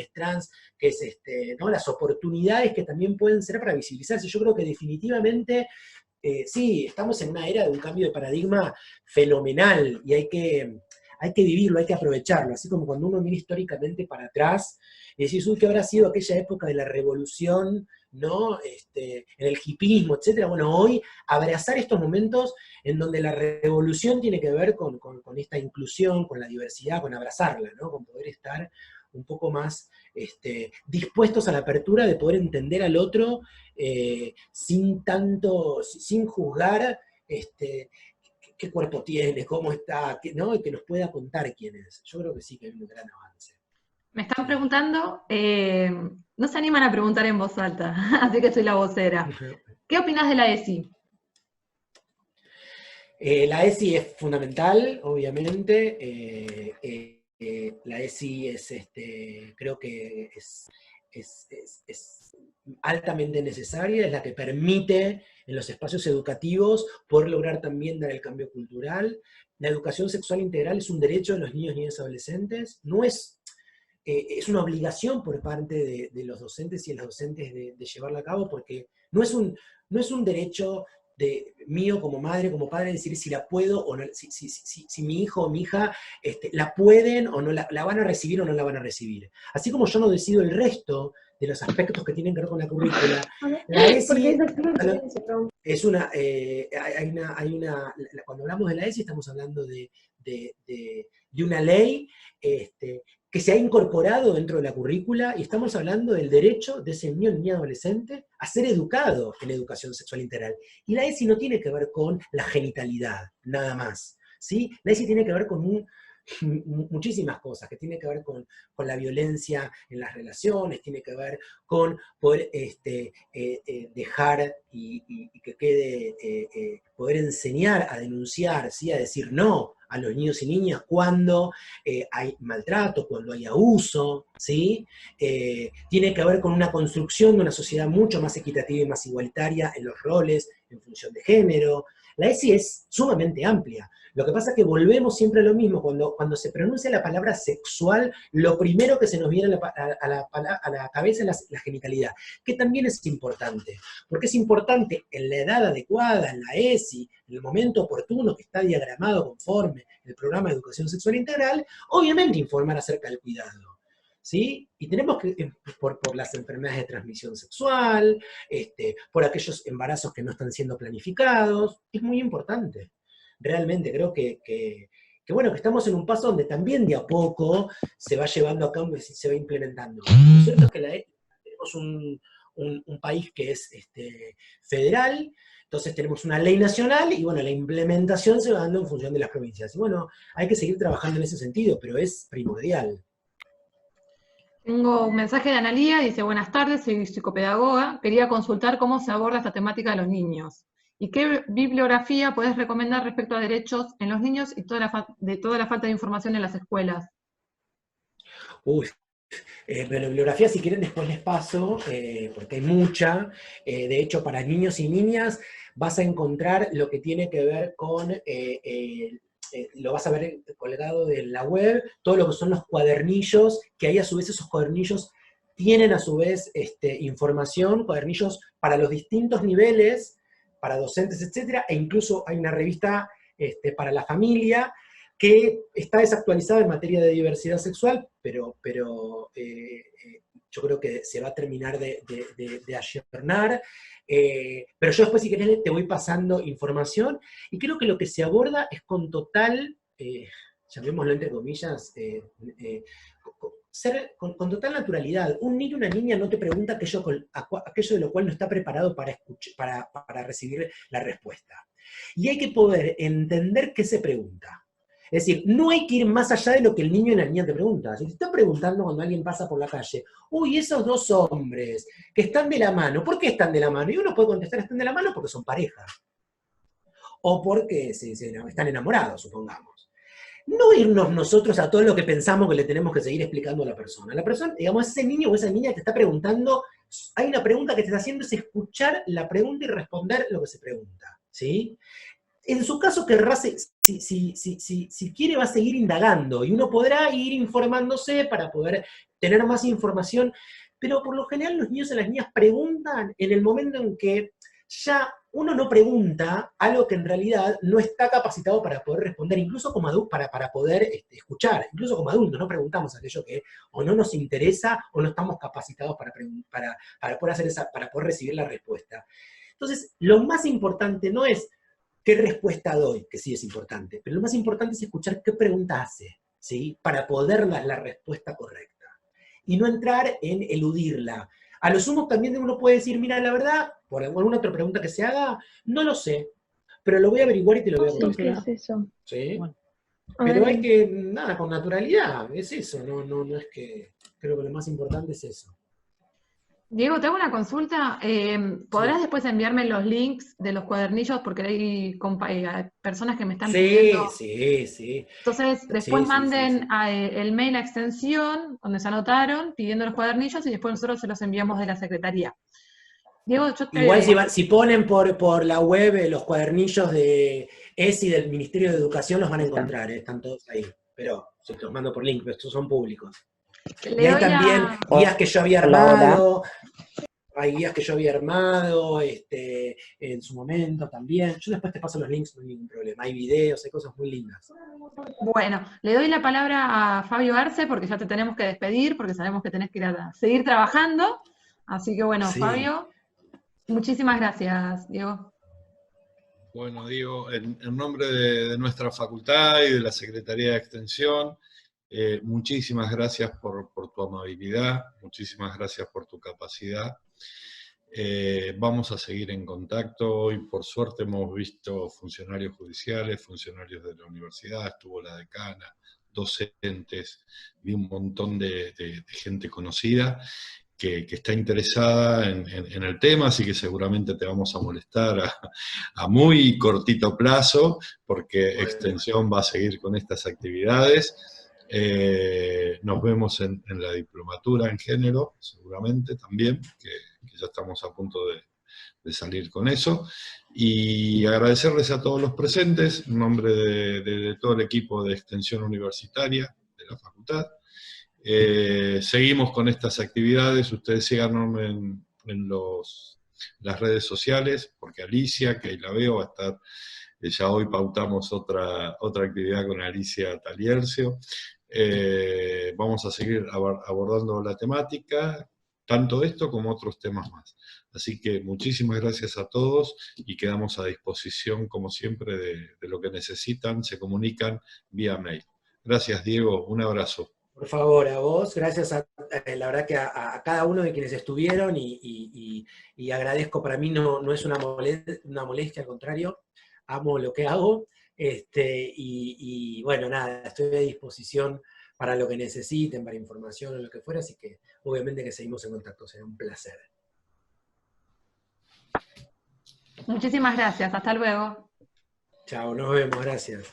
es trans, que es ¿no? Las oportunidades que también pueden ser para visibilizarse. Yo creo que definitivamente sí, estamos en una era de un cambio de paradigma fenomenal y hay que vivirlo, hay que aprovecharlo, así como cuando uno mira históricamente para atrás y decís, uy, ¿qué habrá sido aquella época de la revolución, ¿no? En el hipismo, etcétera? Bueno, hoy abrazar estos momentos en donde la revolución tiene que ver con esta inclusión, con la diversidad, con abrazarla, ¿no? Con poder estar un poco más dispuestos a la apertura de poder entender al otro sin juzgar qué cuerpo tiene, cómo está, ¿no? Y que nos pueda contar quién es. Yo creo que sí que hay un gran avance. Me están Sí. preguntando, no se animan a preguntar en voz alta, así que soy la vocera. ¿Qué opinas de la ESI? La ESI es fundamental, obviamente. La ESI creo que es altamente necesaria, es la que permite en los espacios educativos poder lograr también dar el cambio cultural. La educación sexual integral es un derecho de los niños, niñas y adolescentes, no es una obligación por parte de los docentes y las docentes de llevarla a cabo, porque no es un derecho mío como madre, como padre, decir si la puedo o no, si mi hijo o mi hija la pueden o no, la van a recibir o no la van a recibir. Así como yo no decido el resto de los aspectos que tienen que ver con la currícula, la ESI es cuando hablamos de la ESI estamos hablando de una ley que se ha incorporado dentro de la currícula y estamos hablando del derecho de ese niño, niña, adolescente a ser educado en educación sexual integral. Y la ESI no tiene que ver con la genitalidad, nada más. ¿Sí? La ESI tiene que ver con muchísimas cosas, que tiene que ver con la violencia en las relaciones, tiene que ver con poder dejar y que quede, poder enseñar a denunciar, ¿sí? A decir no a los niños y niñas cuando hay maltrato, cuando hay abuso, ¿sí? Tiene que ver con una construcción de una sociedad mucho más equitativa y más igualitaria en los roles, en función de género. La ESI es sumamente amplia. Lo que pasa es que volvemos siempre a lo mismo. Cuando se pronuncia la palabra sexual, lo primero que se nos viene a la cabeza es la genitalidad, que también es importante. Porque es importante en la edad adecuada, en la ESI, en el momento oportuno que está diagramado conforme el programa de educación sexual integral, obviamente informar acerca del cuidado. ¿sí? Y tenemos que, por las enfermedades de transmisión sexual, por aquellos embarazos que no están siendo planificados, es muy importante. Realmente creo bueno, que estamos en un paso donde también de a poco se va llevando a cabo y se va implementando. Lo cierto es que tenemos un país que es federal, entonces tenemos una ley nacional y bueno, la implementación se va dando en función de las provincias. Y bueno, hay que seguir trabajando en ese sentido, pero es primordial. Tengo un mensaje de Analía, dice, buenas tardes, soy psicopedagoga, quería consultar cómo se aborda esta temática de los niños. ¿Y qué bibliografía puedes recomendar respecto a derechos en los niños y de toda la falta de información en las escuelas? Uy, pero bibliografía, si quieren, después les paso, porque hay mucha. De hecho, para niños y niñas vas a encontrar lo que tiene que ver con, lo vas a ver colgado de la web, todo lo que son los cuadernillos, que ahí a su vez esos cuadernillos tienen a su vez información, cuadernillos para los distintos niveles, para docentes, etcétera, e incluso hay una revista para la familia, que está desactualizada en materia de diversidad sexual, pero yo creo que se va a terminar de ayornar. Pero yo después, si querés, te voy pasando información, y creo que lo que se aborda es con total, llamémoslo entre comillas, con total naturalidad. Un niño o una niña no te pregunta aquello de lo cual no está preparado para recibir la respuesta. Y hay que poder entender qué se pregunta. Es decir, no hay que ir más allá de lo que el niño y la niña te preguntan. Si te están preguntando cuando alguien pasa por la calle, uy, esos dos hombres que están de la mano, ¿por qué están de la mano? Y uno puede contestar, están de la mano porque son pareja. O porque están enamorados, supongamos. No irnos nosotros a todo lo que pensamos que le tenemos que seguir explicando a la persona. La persona, digamos, ese niño o esa niña te está preguntando, hay una pregunta que te está haciendo, es escuchar la pregunta y responder lo que se pregunta, ¿sí? En su caso, querrá, si quiere, va a seguir indagando, y uno podrá ir informándose para poder tener más información, pero por lo general los niños y las niñas preguntan en el momento en que ya uno no pregunta algo que en realidad no está capacitado para poder responder, incluso como adulto, para poder escuchar, incluso como adultos, no preguntamos aquello que o no nos interesa o no estamos capacitados para poder para poder recibir la respuesta. Entonces, lo más importante no es qué respuesta doy, que sí es importante, pero lo más importante es escuchar qué pregunta hace, ¿sí? Para poder dar la respuesta correcta. Y no entrar en eludirla. A lo sumo también uno puede decir, mira, la verdad, por alguna otra pregunta que se haga, no lo sé, pero lo voy a averiguar y te lo voy a contestar. ¿Qué es eso? ¿Sí? Bueno. Pero hay que, nada, con naturalidad, es eso, no es que, creo que lo más importante es eso. Diego, te hago una consulta. ¿Podrás después enviarme los links de los cuadernillos? Porque hay personas que me están pidiendo. Sí. Entonces, después Sí. manden el mail a extensión, donde se anotaron, pidiendo los cuadernillos, y después nosotros se los enviamos de la secretaría. Diego, yo te... Igual si ponen por la web los cuadernillos de ESI del Ministerio de Educación, los van a encontrar, están todos ahí. Pero se los mando por link, pero estos son públicos. Y hay también guías que yo había armado, en su momento también. Yo después te paso los links, no hay ningún problema. Hay videos, hay cosas muy lindas. Bueno, le doy la palabra a Fabio Arce, porque ya te tenemos que despedir, porque sabemos que tenés que ir a seguir trabajando. Así que bueno, sí. Fabio, muchísimas gracias, Diego. Bueno, Diego, en nombre de nuestra facultad y de la Secretaría de Extensión, muchísimas gracias por tu amabilidad, muchísimas gracias por tu capacidad. Vamos a seguir en contacto. Hoy, por suerte, hemos visto funcionarios judiciales, funcionarios de la universidad, estuvo la decana, docentes, vi un montón de gente conocida que está interesada en el tema, así que seguramente te vamos a molestar a muy cortito plazo, porque Extensión va a seguir con estas actividades. Nos vemos en la diplomatura en género, seguramente también, que ya estamos a punto de salir con eso. Y agradecerles a todos los presentes, en nombre de todo el equipo de Extensión Universitaria de la facultad. Seguimos con estas actividades, ustedes síganos en las redes sociales, porque Alicia, que ahí la veo, va a estar, ya hoy pautamos otra actividad con Alicia Taliercio. vamos a seguir abordando la temática, tanto esto como otros temas más. Así que muchísimas gracias a todos y quedamos a disposición, como siempre, de lo que necesitan, se comunican vía mail. Gracias, Diego, un abrazo. Por favor, a vos, gracias la verdad que a cada uno de quienes estuvieron y agradezco, para mí no es una molestia, al contrario, amo lo que hago, y bueno, nada, estoy a disposición para lo que necesiten, para información o lo que fuera, así que obviamente que seguimos en contacto, será un placer. Muchísimas gracias, hasta luego. Chao, nos vemos, gracias.